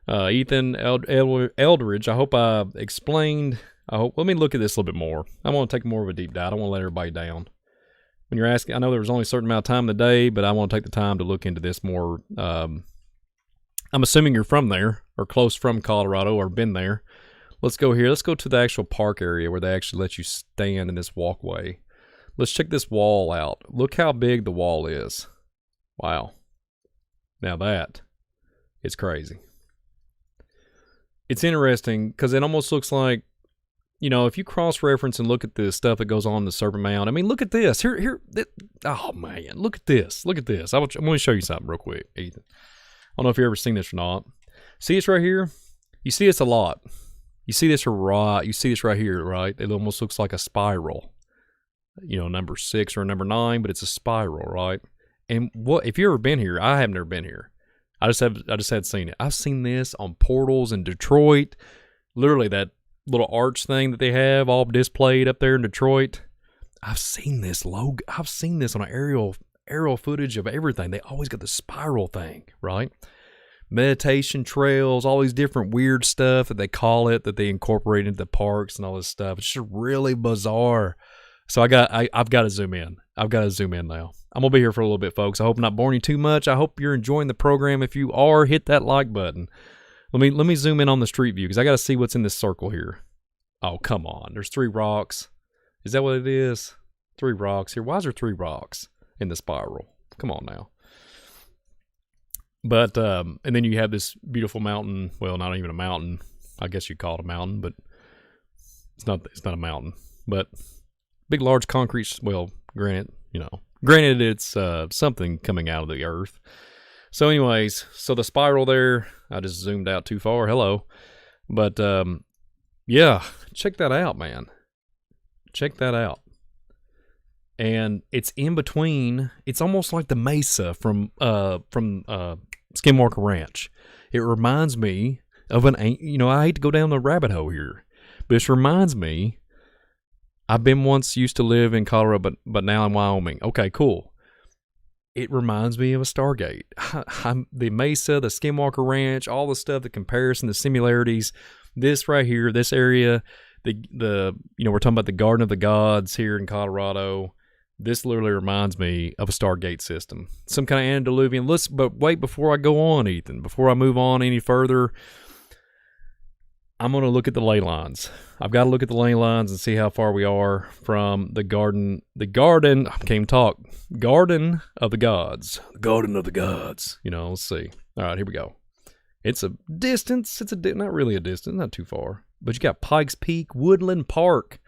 Ethan Eldridge, I hope I explained. Let me look at this a little bit more. I want to take more of a deep dive. I don't want to let everybody down. When you're asking, I know there was only a certain amount of time in the day, but I want to take the time to look into this more. I'm assuming you're from there or close from Colorado or been there. Let's go here. Let's go to the actual park area where they actually let you stand in this walkway. Let's check this wall out. Look how big the wall is. Wow. Now that is crazy. It's interesting because it almost looks like, if you cross-reference and look at the stuff that goes on in the Serpent Mound. I mean, look at this. Oh, man. Look at this. Look at this. I'm going to show you something real quick, Ethan. I don't know if you've ever seen this or not. See this right here? You see this a lot. You see this right here, right? It almost looks like a spiral. Number 6 or number 9, but it's a spiral, right? And if you've ever been here? I have never been here. I just had seen it. I've seen this on portals in Detroit. Literally that little arch thing that they have all displayed up there in Detroit. I've seen this logo. I've seen this on an aerial footage of everything. They always got the spiral thing, right? Meditation trails, all these different weird stuff that they call it, that they incorporate into the parks and all this stuff. It's just really bizarre. So I've got to zoom in. I've got to zoom in now. I'm going to be here for a little bit, folks. I hope I'm not boring you too much. I hope you're enjoying the program. If you are, hit that like button. Let me zoom in on the street view because I got to see what's in this circle here. Oh, come on. There's 3 rocks. Is that what it is? 3 rocks here. Why is there 3 rocks in the spiral? Come on now. But, and then you have this beautiful mountain. Well, not even a mountain. I guess you'd call it a mountain, but it's not a mountain. But big, large concrete, granted, it's something coming out of the earth. So anyways, so the spiral there, I just zoomed out too far. Hello. But yeah, check that out, man. Check that out. And it's in between. It's almost like the mesa from Skinwalker Ranch. It reminds me of I hate to go down the rabbit hole here, but this reminds me. I've been once used to live in Colorado, but now in Wyoming. Okay, cool. It reminds me of a Stargate. The mesa, the Skinwalker Ranch, all the stuff, the comparison, the similarities. This right here, this area, we're talking about the Garden of the Gods here in Colorado. This literally reminds me of a Stargate system, some kind of antediluvian. But wait, before I go on, Ethan, before I move on any further, I'm going to look at the ley lines. I've got to look at the ley lines and see how far we are from the garden. I can't even talk. Garden of the Gods. Garden of the Gods. Let's see. All right, here we go. It's a distance. Not really a distance, not too far. But you got Pikes Peak, Woodland Park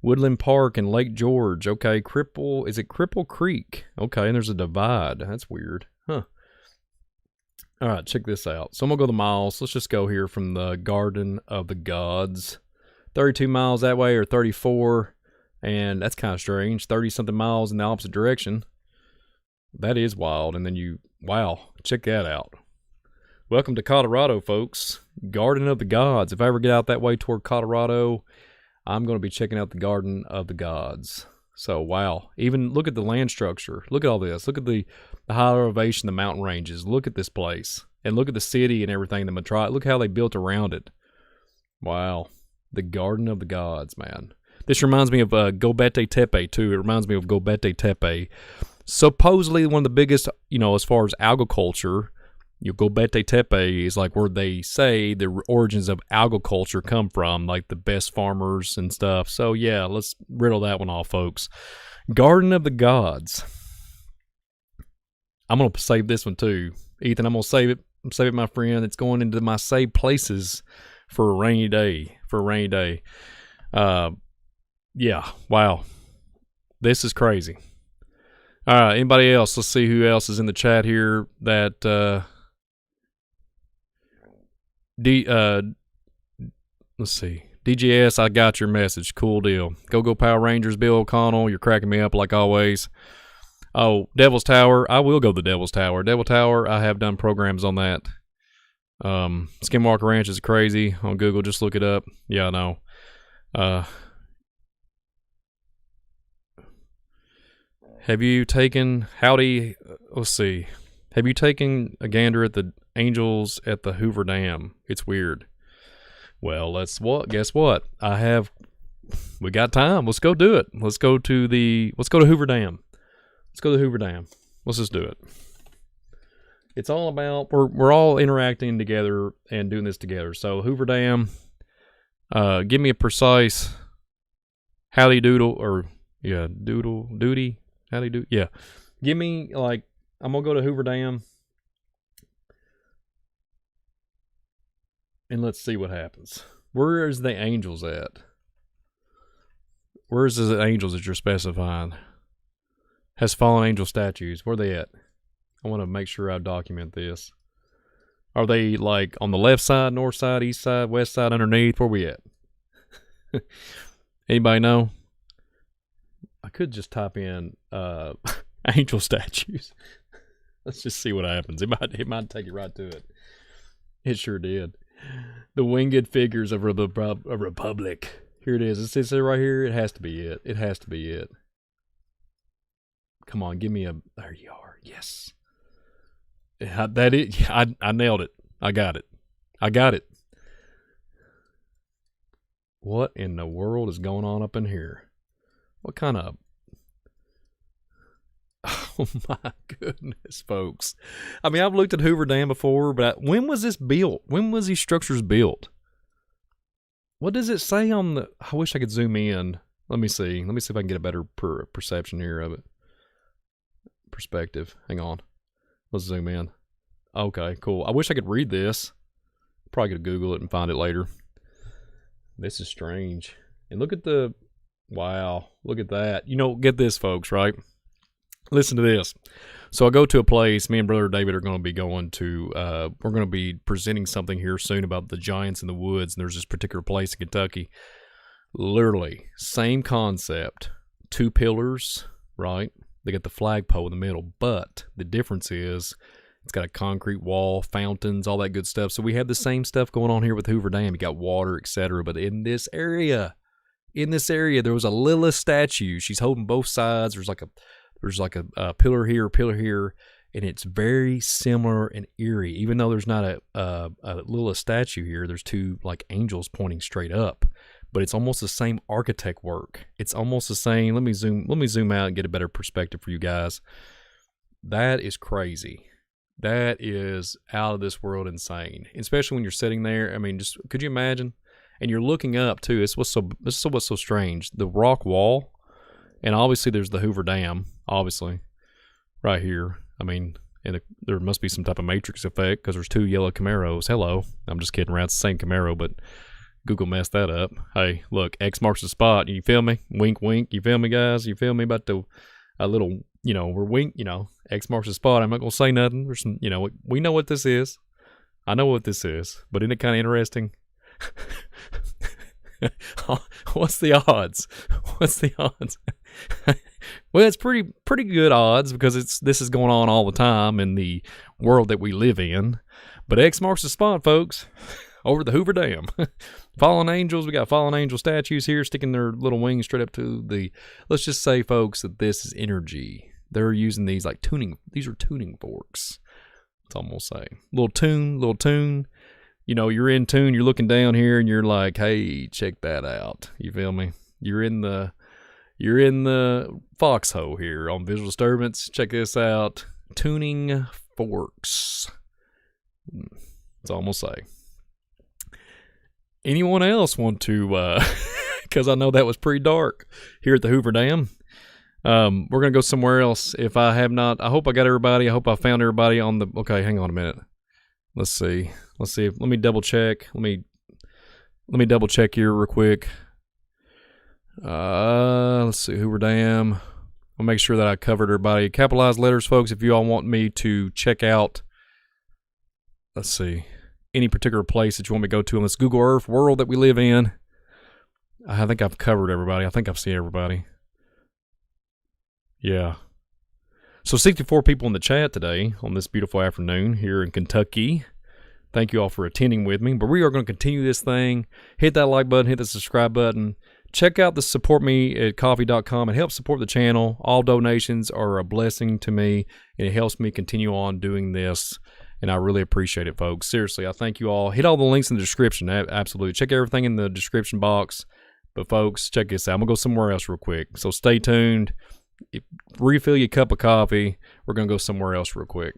and Lake George. Okay, is it Cripple Creek? Okay, and there's a divide. That's weird. Huh. All right, check this out. So I'm going to go the miles. Let's just go here from the Garden of the Gods. 32 miles that way or 34. And that's kind of strange. 30-something miles in the opposite direction. That is wild. And then wow, check that out. Welcome to Colorado, folks. Garden of the Gods. If I ever get out that way toward Colorado, I'm going to be checking out the Garden of the Gods. So, wow. Even look at the land structure. Look at all this. Look at the high elevation, the mountain ranges. Look at this place. And look at the city and everything. Look how they built around it. Wow. The Garden of the Gods, man. This reminds me of Gobekli Tepe, too. It reminds me of Gobekli Tepe. Supposedly one of the biggest, as far as agriculture, Gobekli Tepe is like where they say the origins of agriculture come from, like the best farmers and stuff. So yeah, let's riddle that one off, folks. Garden of the Gods. I'm going to save this one too. Ethan, I'm going to save it, my friend. It's going into my saved places for a rainy day. Yeah, wow. This is crazy. All right, anybody else? Let's see who else is in the chat here that let's see. DGS, I got your message. Cool deal. Go Power Rangers, Bill O'Connell. You're cracking me up like always. Oh, Devil's Tower. I will go to the Devil's Tower. Devil Tower, I have done programs on that. Skinwalker Ranch is crazy. On Google, just look it up. Yeah, I know. Have you taken let's see. Have you taken a gander at the angels at the Hoover Dam? It's weird. Well, guess what? We got time. Let's go do it. Let's go to Hoover Dam. Let's go to Hoover Dam. Let's just do it. It's all about, we're all interacting together and doing this together. So Hoover Dam, give me a precise howdy doodle, duty. Howdy do, yeah. Give me, I'm going to go to Hoover Dam. And let's see what happens. Where is the angels at? Where's the angels that you're specifying? Has fallen angel statues. Where are they at? I want to make sure I document this. Are they on the left side, north side, east side, west side, underneath? Where we at? Anybody know? I could just type in angel statues. Let's just see what happens. It might take you right to it. It sure did. The winged figures of a republic. Here it is. It says right here. It has to be it. It has to be it. Come on, give me there you are. Yes. I nailed it. I got it. What in the world is going on up in here? What kind of... Oh my goodness, folks. I mean, I've looked at Hoover Dam before, but when was this built? When was these structures built? What does it say on the... I wish I could zoom in. Let me see. Let me see if I can get a better perception here of it. Perspective. Hang on. Let's zoom in. Okay, cool. I wish I could read this. Probably could Google it and find it later. This is strange. And look at the... Wow. Look at that. Get this, folks, right? Listen to this. So I go to a place. Me and Brother David are going to be going to. We're going to be presenting something here soon about the giants in the woods. And there's this particular place in Kentucky. Literally, same concept. 2 pillars, right? They got the flagpole in the middle. But the difference is it's got a concrete wall, fountains, all that good stuff. So we have the same stuff going on here with Hoover Dam. You got water, etc. But in this area, there was a Lilith statue. She's holding both sides. There's like a pillar here, and it's very similar and eerie. Even though there's not a Lilith statue here, there's 2 like angels pointing straight up. But it's almost the same architect work. It's almost the same. Let me zoom out and get a better perspective for you guys. That is crazy. That is out of this world insane. Especially when you're sitting there. I mean, just could you imagine? And you're looking up too. This is what's so strange. The rock wall, and obviously there's the Hoover Dam, obviously, right here. I mean, and there must be some type of matrix effect because there's 2 yellow Camaros. Hello. I'm just kidding around. It's the same Camaro, but Google messed that up. Hey, look, X marks the spot. You feel me? Wink, wink. You feel me, guys? You feel me about a little, we're wink, X marks the spot. I'm not going to say nothing. There's some, we know what this is. I know what this is, but isn't it kind of interesting? What's the odds? Well, it's pretty good odds because this is going on all the time in the world that we live in. But X marks the spot, folks, over the Hoover Dam. Fallen angels, we got fallen angel statues here sticking their little wings straight up to the, let's just say, folks, that this is energy. They're using these like these are tuning forks. It's almost say little tune. You're in tune, you're looking down here and you're like, hey, check that out. You feel me? You're in the foxhole here on Visual Disturbance. Check this out. Tuning forks. It's almost say. Anyone else want to, because I know that was pretty dark here at the Hoover Dam. We're going to go somewhere else. If I have not, I hope I got everybody. I hope I found everybody on the, okay, hang on a minute. Let's see. Let me double check. Let me double check here real quick. Let's see, Hoover Dam. I'll make sure that I covered everybody. Capitalized letters, folks, if you all want me to check out, let's see, any particular place that you want me to go to on this Google Earth world that we live in. I think I've covered everybody. I think I've seen everybody. Yeah. So 64 people in the chat today on this beautiful afternoon here in Kentucky. Thank you all for attending with me. But we are going to continue this thing. Hit that like button. Hit the subscribe button. Check out the support me at coffee.com. It helps support the channel. All donations are a blessing to me, and it helps me continue on doing this. And I really appreciate it, folks. Seriously, I thank you all. Hit all the links in the description. Absolutely. Check everything in the description box. But, folks, check this out. I'm going to go somewhere else real quick. So stay tuned. Refill your cup of coffee. We're going to go somewhere else real quick.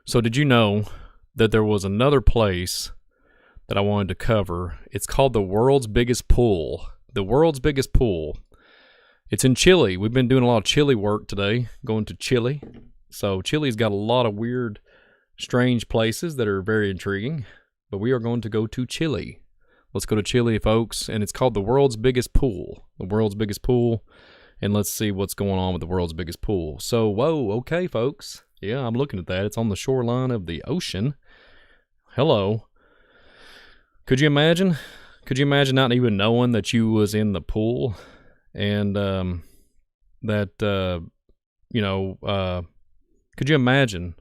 So did you know that there was another place that I wanted to cover? It's called the world's biggest pool. The world's biggest pool. It's in Chile. We've been doing a lot of Chile work today, going to Chile. So Chile's got a lot of weird, strange places that are very intriguing. But we are going to go to Chile. Let's go to Chile, folks. And it's called the world's biggest pool. The world's biggest pool. And let's see what's going on with the world's biggest pool. So, whoa, okay, folks. Yeah, I'm looking at that. It's on the shoreline of the ocean. Hello. Could you imagine? Could you imagine not even knowing that you was in the pool? And could you imagine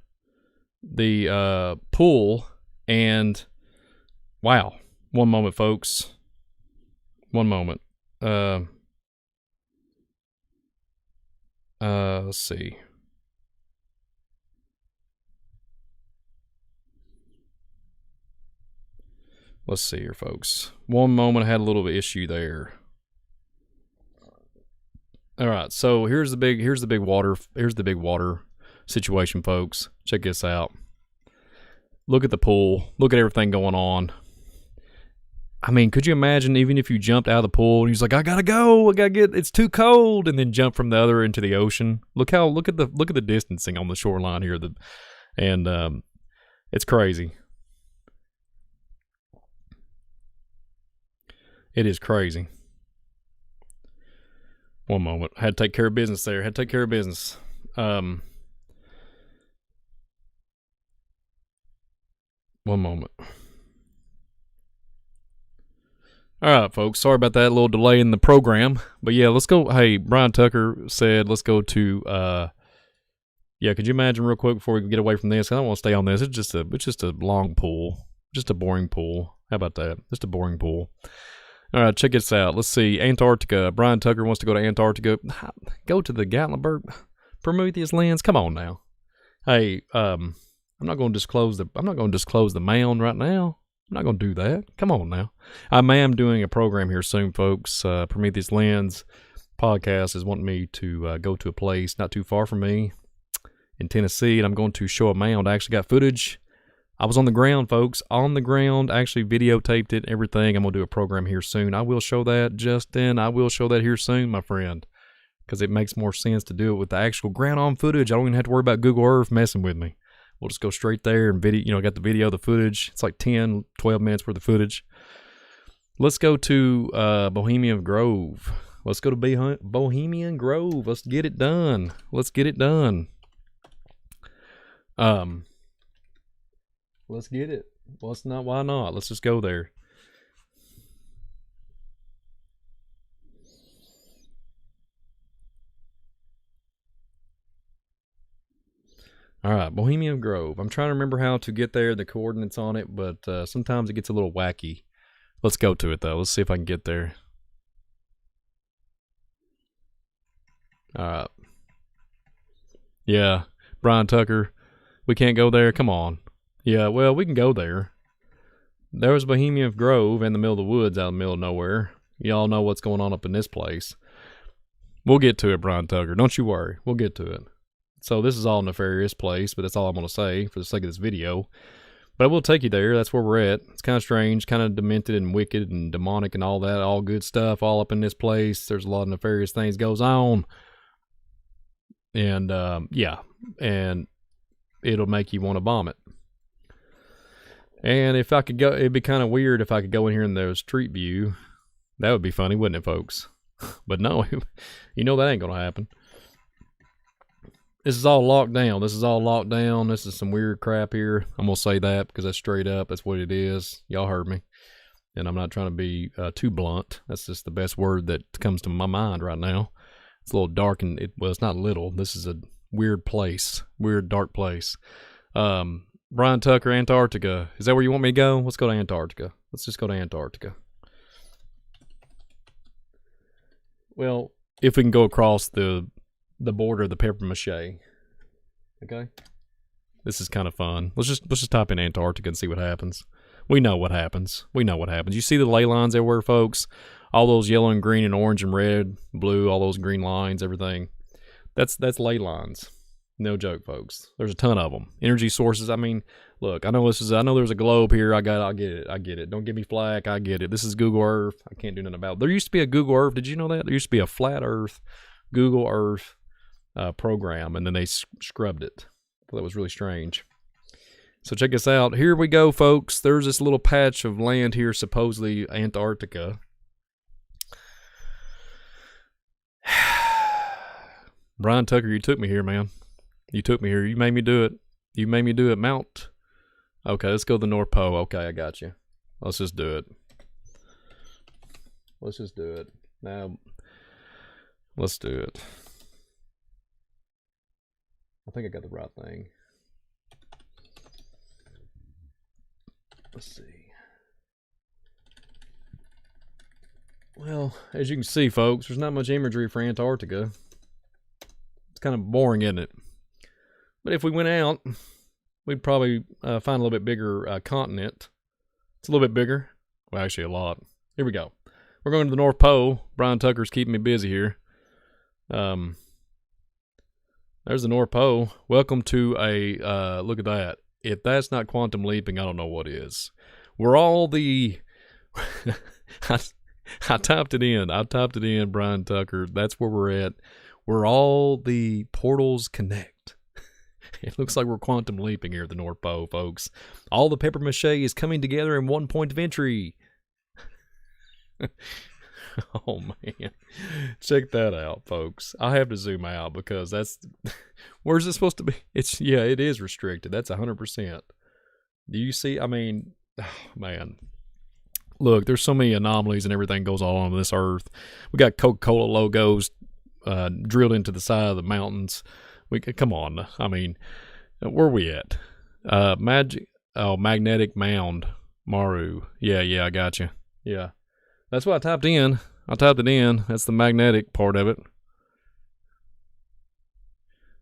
the pool and, wow. One moment, folks. One moment. Let's see. Let's see here, folks. One moment, I had a little issue there. All right, so here's the big water situation, folks. Check this out. Look at the pool. Look at everything going on. I mean, could you imagine even if you jumped out of the pool and he's like, I gotta go, it's too cold, and then jump from the other into the ocean. Look at the distancing on the shoreline here. It's crazy. It is crazy. One moment. I had to take care of business there. One moment. All right, folks. Sorry about that little delay in the program, but yeah, let's go. Hey, Brian Tucker said let's go to. Yeah, could you imagine real quick before we can get away from this? I don't want to stay on this. It's just a long pool, just a boring pool. How about that? Just a boring pool. All right, check this out. Let's see. Antarctica. Brian Tucker wants to go to Antarctica. Go to the Gatlinburg Prometheus lens. Come on now. Hey, I'm not going to disclose the mound right now. I'm not going to do that. Come on now. I am doing a program here soon, folks. Prometheus Lens podcast is wanting me to go to a place not too far from me in Tennessee, and I'm going to show a mound. I actually got footage. I was on the ground, folks. On the ground. I actually videotaped it, everything. I'm going to do a program here soon. I will show that, Justin. I will show that here soon, my friend, because it makes more sense to do it with the actual ground-on footage. I don't even have to worry about Google Earth messing with me. We'll just go straight there and video, got the video, the footage. It's like 10, 12 minutes worth of footage. Let's go to Bohemian Grove. Let's go to Bohemian Grove. Let's get it done. Let's get it done. Let's get it. Let's not. Why not? Let's just go there. All right, Bohemian Grove. I'm trying to remember how to get there, the coordinates on it, but sometimes it gets a little wacky. Let's go to it, though. Let's see if I can get there. All right. Yeah, Brian Tucker, we can't go there. Come on. Yeah, well, we can go there. There was Bohemian Grove in the middle of the woods out in the middle of nowhere. Y'all know what's going on up in this place. We'll get to it, Brian Tucker. Don't you worry. We'll get to it. So this is all a nefarious place, but that's all I'm going to say for the sake of this video. But I will take you there. That's where we're at. It's kind of strange, kind of demented and wicked and demonic and all that, all good stuff all up in this place. There's a lot of nefarious things goes on. And, yeah, and it'll make you want to vomit. And if I could go, it'd be kind of weird if I could go in here in the street view. That would be funny, wouldn't it, folks? But no, you know that ain't going to happen. This is all locked down. This is all locked down. This is some weird crap here. I'm going to say that because that's straight up. That's what it is. Y'all heard me. And I'm not trying to be too blunt. That's just the best word that comes to my mind right now. It's a little dark and it's not little. This is a weird place. Weird, dark place. Brian Tucker, Antarctica. Is that where you want me to go? Let's go to Antarctica. Let's just go to Antarctica. Well, if we can go across the border of the paper mache. Okay? This is kind of fun. Let's just type in Antarctica and see what happens. We know what happens. We know what happens. You see the ley lines everywhere, folks? All those yellow and green and orange and red, blue, all those green lines, everything. That's ley lines. No joke, folks. There's a ton of them. Energy sources. I mean, look, I know there's a globe here. I get it. Don't give me flack. I get it. This is Google Earth. I can't do nothing about it. There used to be a Google Earth. Did you know that? There used to be a flat Earth, Google Earth program, and then they scrubbed it. That was really strange. So check this out. Here we go, folks. There's this little patch of land here, supposedly Antarctica. Brian Tucker, you took me here, man. You took me here. You made me do it. You made me do it. Mount. Okay, let's go to the North Pole. Okay, I got you. Let's just do it. Let's just do it. Now, let's do it. I think I got the right thing. Let's see. Well, as you can see, folks, there's not much imagery for Antarctica. It's kind of boring, isn't it? But if we went out, we'd probably find a little bit bigger continent. It's a little bit bigger. Well, actually a lot. Here we go. We're going to the North Pole. Brian Tucker's keeping me busy here. There's the North Pole. Welcome to a, look at that. If that's not quantum leaping, I don't know what is. We're all the, I typed it in, Brian Tucker. That's where we're at. We're all the portals connect. It looks like we're quantum leaping here at the North Pole, folks. All the paper mache is coming together in one point of entry. Oh man, check that out, folks. I have to zoom out because that's where's it supposed to be? It is restricted. That's 100%. Do you see? I mean, oh, man. Look, there's so many anomalies and everything goes on this earth. We got Coca-Cola logos drilled into the side of the mountains. Come on. I mean, where are we at? Magnetic Mound, Maru. Yeah, I got you. Yeah, that's what I typed in. I typed it in. That's the magnetic part of it.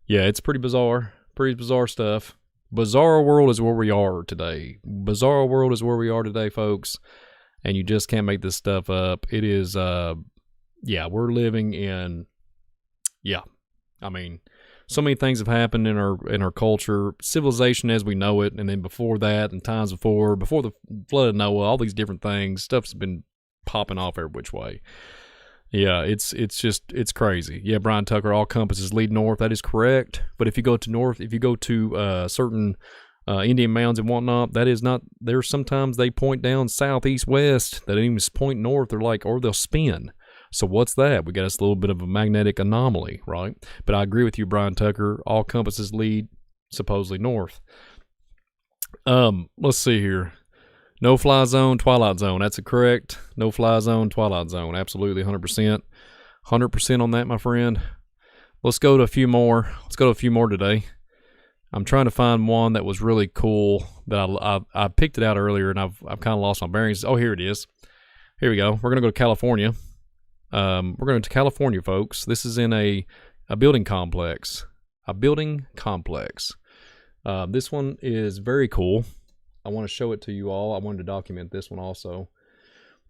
Yeah, it's pretty bizarre. Pretty bizarre stuff. Bizarre world is where we are today. Bizarre world is where we are today, folks. And you just can't make this stuff up. It is, we're living in, I mean, so many things have happened in our culture, civilization as we know it, and then before that, and times before the flood of Noah, all these different things, stuff's been popping off every which way. Yeah, it's crazy. Yeah, Brian Tucker, all compasses lead north. That is correct. But if you go to certain Indian mounds and whatnot, that is not. There's sometimes they point down south, east, west. They don't even point north. Or they'll spin. So what's that? We got us a little bit of a magnetic anomaly, right? But I agree with you, Brian Tucker. All compasses lead supposedly north. Let's see here. No fly zone, twilight zone. That's correct. No fly zone, twilight zone. Absolutely, 100%. 100% on that, my friend. Let's go to a few more. Today. I'm trying to find one that was really cool that I picked it out earlier and I've kind of lost my bearings. Oh, here it is. Here we go. We're going to go to California. We're going to California, folks. This is in a building complex. This one is very cool. I want to show it to you all. I wanted to document this one also.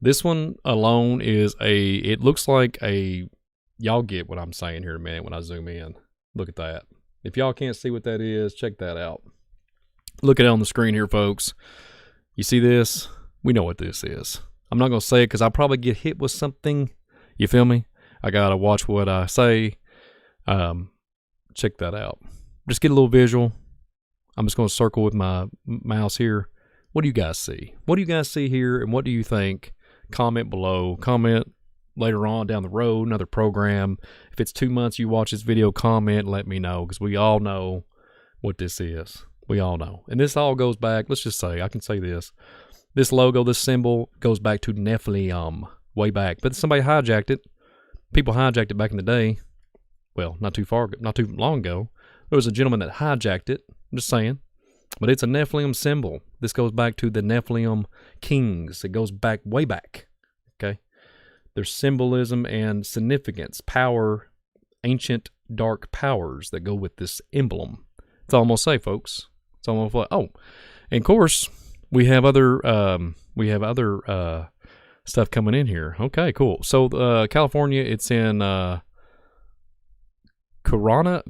This one alone is it looks like y'all get what I'm saying here in a minute when I zoom in. Look at that. If y'all can't see what that is, check that out. Look at it on the screen here, folks. You see this? We know what this is. I'm not going to say it because I'll probably get hit with something. You feel me? I got to watch what I say. Check that out. Just get a little visual. I'm just going to circle with my mouse here. What do you guys see? What do you guys see here, and what do you think? Comment below. Comment later on down the road, another program. If it's 2 months you watch this video, comment, let me know, because we all know what this is. We all know. And this all goes back, let's just say, I can say this. This logo, this symbol, goes back to nephilim, way back. But somebody hijacked it. People hijacked it back in the day. Well, not too long ago. There was a gentleman that hijacked it. I'm just saying. But it's a nephilim symbol. This goes back to the nephilim kings. It goes back, way back. Okay? There's symbolism and significance, power, ancient dark powers that go with this emblem. It's all I'm gonna say, folks. It's almost like, oh, and of course we have other stuff coming in here. Okay, cool. So California, it's in Coronado,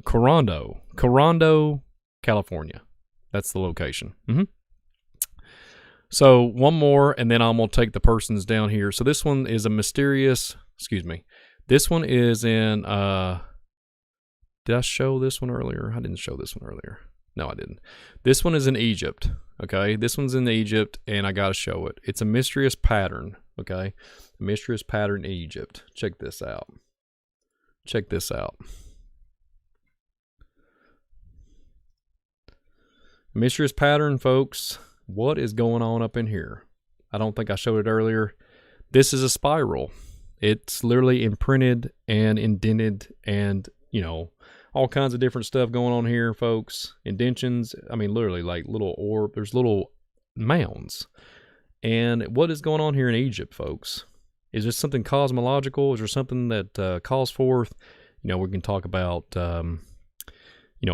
California. That's the location. So one more, and then I'm going to take the persons down here. So this one is a mysterious, this one is in, did I show this one earlier? I didn't show this one earlier. No, I didn't. This one is in Egypt, okay? This one's in Egypt, and I got to show it. It's a mysterious pattern, okay? A mysterious pattern in Egypt. Check this out. Check this out. Mysterious pattern, folks. What is going on up in here? I don't think I showed it earlier. This is a spiral. It's literally imprinted and indented and, all kinds of different stuff going on here, folks. Indentions, I mean, literally like little orb. There's little mounds. And what is going on here in Egypt, folks? Is there something cosmological? Is there something that calls forth? We can talk about...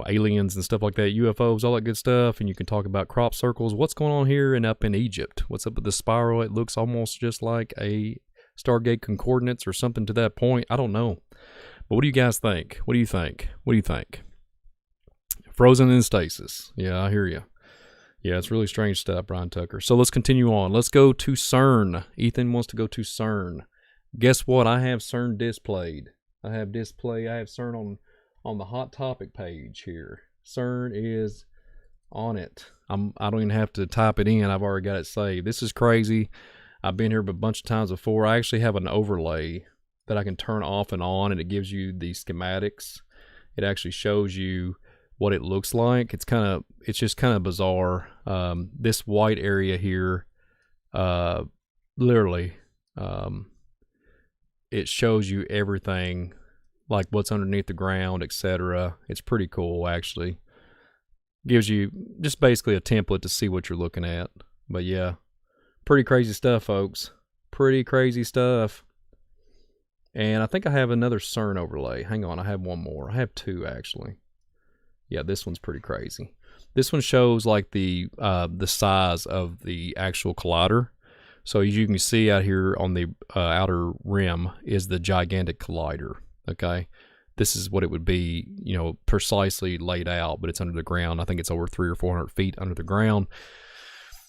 aliens and stuff like that, UFOs, all that good stuff, and you can talk about crop circles. What's going on here and up in Egypt? What's up with the spiral? It looks almost just like a Stargate coordinates or something to that point. I don't know. But what do you guys think? What do you think? Frozen in stasis. Yeah, I hear you. Yeah, it's really strange stuff, Brian Tucker. So let's continue on. Let's go to CERN. Ethan wants to go to CERN. Guess what? I have CERN displayed. I have CERN on the Hot Topic page here. CERN is on it. I don't even have to type it in. I've already got it saved. This is crazy. I've been here a bunch of times before. I actually have an overlay that I can turn off and on, and it gives you the schematics. It actually shows you what it looks like. It's just kind of bizarre. This white area here, literally, it shows you everything, like what's underneath the ground, etc. It's pretty cool, actually. Gives you just basically a template to see what you're looking at. But yeah, pretty crazy stuff, folks. Pretty crazy stuff. And I think I have another CERN overlay. Hang on, I have one more. I have two, actually. Yeah, this one's pretty crazy. This one shows like the size of the actual collider. So as you can see out here on the outer rim is the gigantic collider. Okay, this is what it would be, you know, precisely laid out, but it's under the ground. I think it's over 300 or 400 feet under the ground.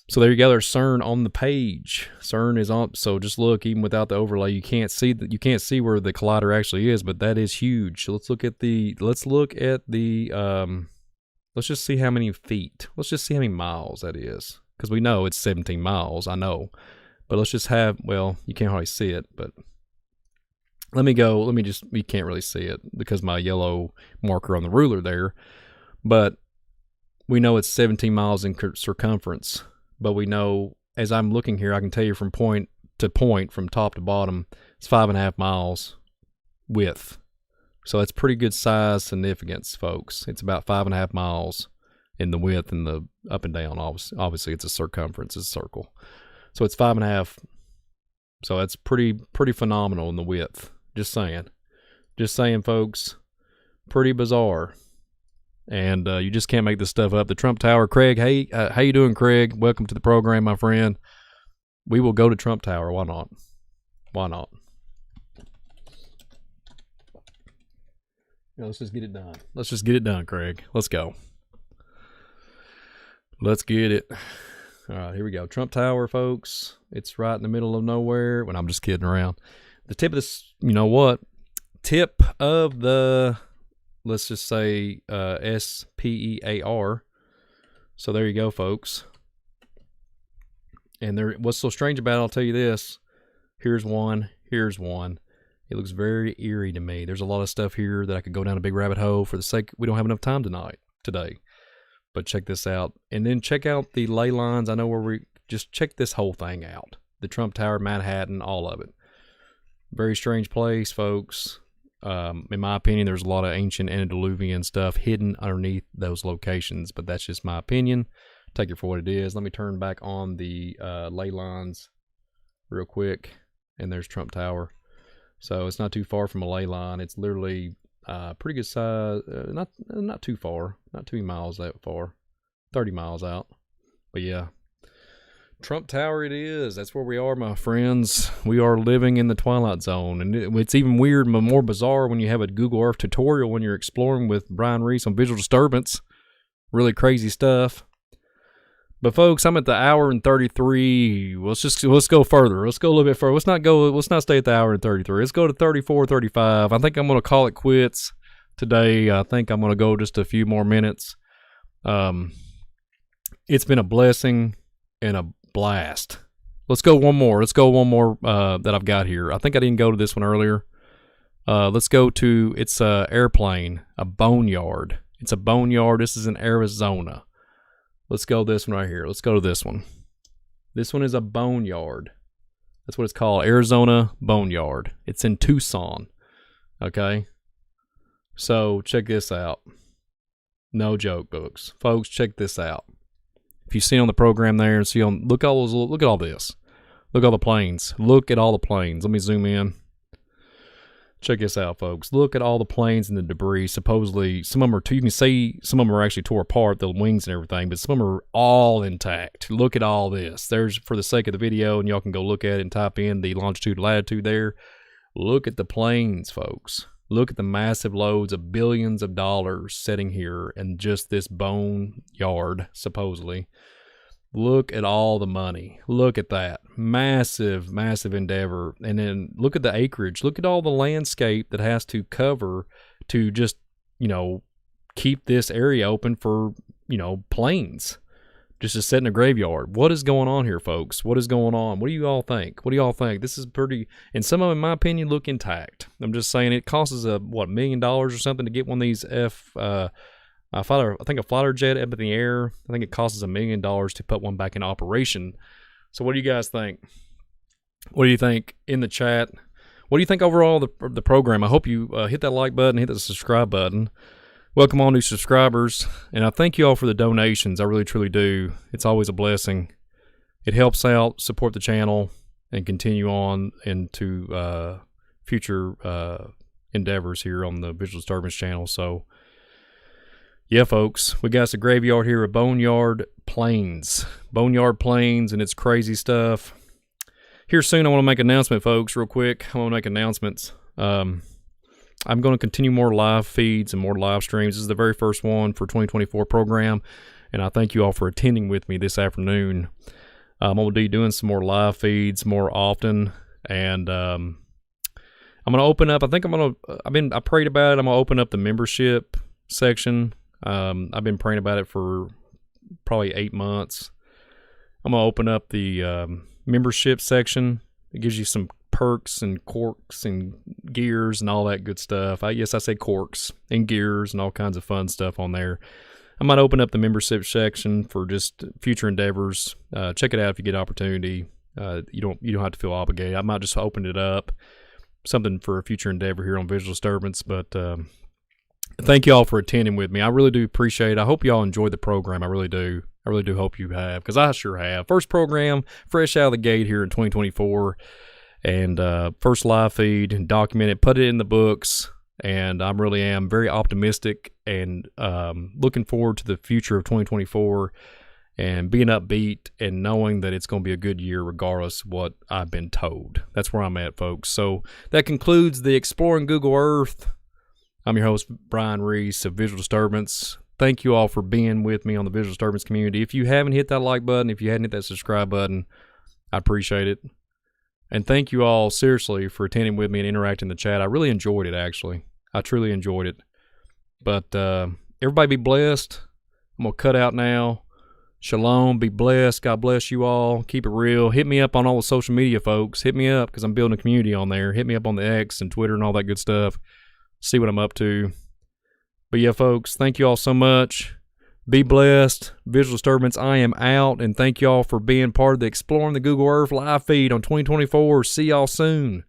So there you go. There's CERN on the page. CERN is on. So just look, even without the overlay, you can't see where the collider actually is, but that is huge. So let's look at the. Let's just see how many feet. Let's just see how many miles that is, because we know it's 17 miles. I know, but let's just have. Well, you can't hardly see it, but let me go. You can't really see it because my yellow marker on the ruler there, but we know it's 17 miles in circumference. But we know, as I'm looking here, I can tell you from point to point, from top to bottom, it's 5.5 miles width. So that's pretty good size significance, folks. It's about 5.5 miles in the width and the up and down. Obviously, it's a circumference, it's a circle. So it's 5.5. So that's pretty phenomenal in the width. Just saying, folks. Pretty bizarre. And you just can't make this stuff up. The Trump Tower. Craig, hey, how you doing, Craig? Welcome to the program, my friend. We will go to Trump Tower. Why not? Why not? Yeah, let's just get it done. Let's just get it done, Craig. Let's go. Let's get it. All right, here we go. Trump Tower, folks. It's right in the middle of nowhere. When I'm just kidding around. The tip of this, you know what? Tip of the... Let's just say SPEAR. So there you go, folks. And there, what's so strange about it, I'll tell you this. Here's one. Here's one. It looks very eerie to me. There's a lot of stuff here that I could go down a big rabbit hole. For the sake, we don't have enough time today. But check this out. And then check out the ley lines. I know where we just check this whole thing out. The Trump Tower, Manhattan, all of it. Very strange place, folks. In my opinion, there's a lot of ancient antediluvian stuff hidden underneath those locations, but that's just my opinion. Take it for what it is. Let me turn back on the ley lines real quick, and there's Trump Tower. So it's not too far from a ley line. It's literally pretty good size. Not too far. Not 2 miles that far. 30 miles out. But yeah. Trump Tower it is. That's where we are, my friends. We are living in the Twilight Zone. And it's even weird and more bizarre when you have a Google Earth tutorial when you're exploring with Brian Reese on Visual Disturbance. Really crazy stuff. But folks, I'm at the hour and 33. Let's go further. Let's go a little bit further. Let's not stay at the hour and 33. Let's go to 34, 35. I think I'm going to call it quits today. I think I'm going to go just a few more minutes. It's been a blessing and a blast. Let's go one more. That I've got here. I think I didn't go to this one earlier. Let's go to, it's a airplane, a boneyard. It's a boneyard. This is in Arizona. Let's go this one right here. Let's go to this one. This one is a boneyard. That's what it's called, Arizona Boneyard. It's in Tucson. Okay? So check this out. No joke, folks. Check this out. If you see on the program there and see on, look at all this. Look at all the planes. Look at all the planes. Let me zoom in. Check this out, folks. Look at all the planes and the debris. Supposedly, some of them you can see some of them are actually tore apart, the wings and everything, but some of them are all intact. Look at all this. There's, for the sake of the video, and y'all can go look at it and type in the longitude, latitude there. Look at the planes, folks. Look at the massive loads of billions of dollars sitting here in just this bone yard, supposedly. Look at all the money. Look at that. Massive, massive endeavor. And then look at the acreage. Look at all the landscape that has to cover to just, keep this area open for, planes. just to sit in a graveyard. What is going on here, folks? What is going on? What do you all think? What do y'all think? This is pretty, and some of them, in my opinion, look intact. I'm just saying it costs us $1 million or something to get one of these I think a fighter jet up in the air. I think it costs us $1 million to put one back in operation. So what do you guys think? What do you think in the chat? What do you think overall of the program? I hope you hit that like button, hit the subscribe button. Welcome all new subscribers, and I thank you all for the donations. I really, truly do. It's always a blessing. It helps out, support the channel, and continue on into future endeavors here on the Visual Disturbance channel. So, yeah, folks, we got us a graveyard here at Boneyard Plains. Boneyard Plains and its crazy stuff. Here soon, I want to make an announcement, folks, real quick. I want to make announcements. I'm going to continue more live feeds and more live streams. This is the very first one for 2024 program, and I thank you all for attending with me this afternoon. I'm going to be doing some more live feeds more often, and I'm going to open up. I prayed about it. I'm going to open up the membership section. I've been praying about it for probably 8 months. I'm going to open up the membership section. It gives you some perks and corks and gears and all that good stuff. Yes, I say corks and gears and all kinds of fun stuff on there. I might open up the membership section for just future endeavors. Check it out if you get an opportunity. You don't have to feel obligated. I might just open it up, something for a future endeavor here on Visual Disturbance. But thank you all for attending with me. I really do appreciate it. I hope you all enjoyed the program. I really do. I really do hope you have, because I sure have. First program, fresh out of the gate here in 2024. And first live feed, and document it, put it in the books, and I really am very optimistic and looking forward to the future of 2024 and being upbeat and knowing that it's going to be a good year regardless of what I've been told. That's where I'm at, folks. So that concludes the Exploring Google Earth. I'm your host, Brian Reese of Visual Disturbance. Thank you all for being with me on the Visual Disturbance community. If you haven't hit that like button, if you hadn't hit that subscribe button, I appreciate it. And thank you all, seriously, for attending with me and interacting in the chat. I really enjoyed it, actually. I truly enjoyed it. But everybody be blessed. I'm going to cut out now. Shalom. Be blessed. God bless you all. Keep it real. Hit me up on all the social media, folks. Hit me up, because I'm building a community on there. Hit me up on the X and Twitter and all that good stuff. See what I'm up to. But yeah, folks, thank you all so much. Be blessed. Visual Disturbance, I am out, and thank y'all for being part of the Exploring the Google Earth live feed on 2024. See y'all soon.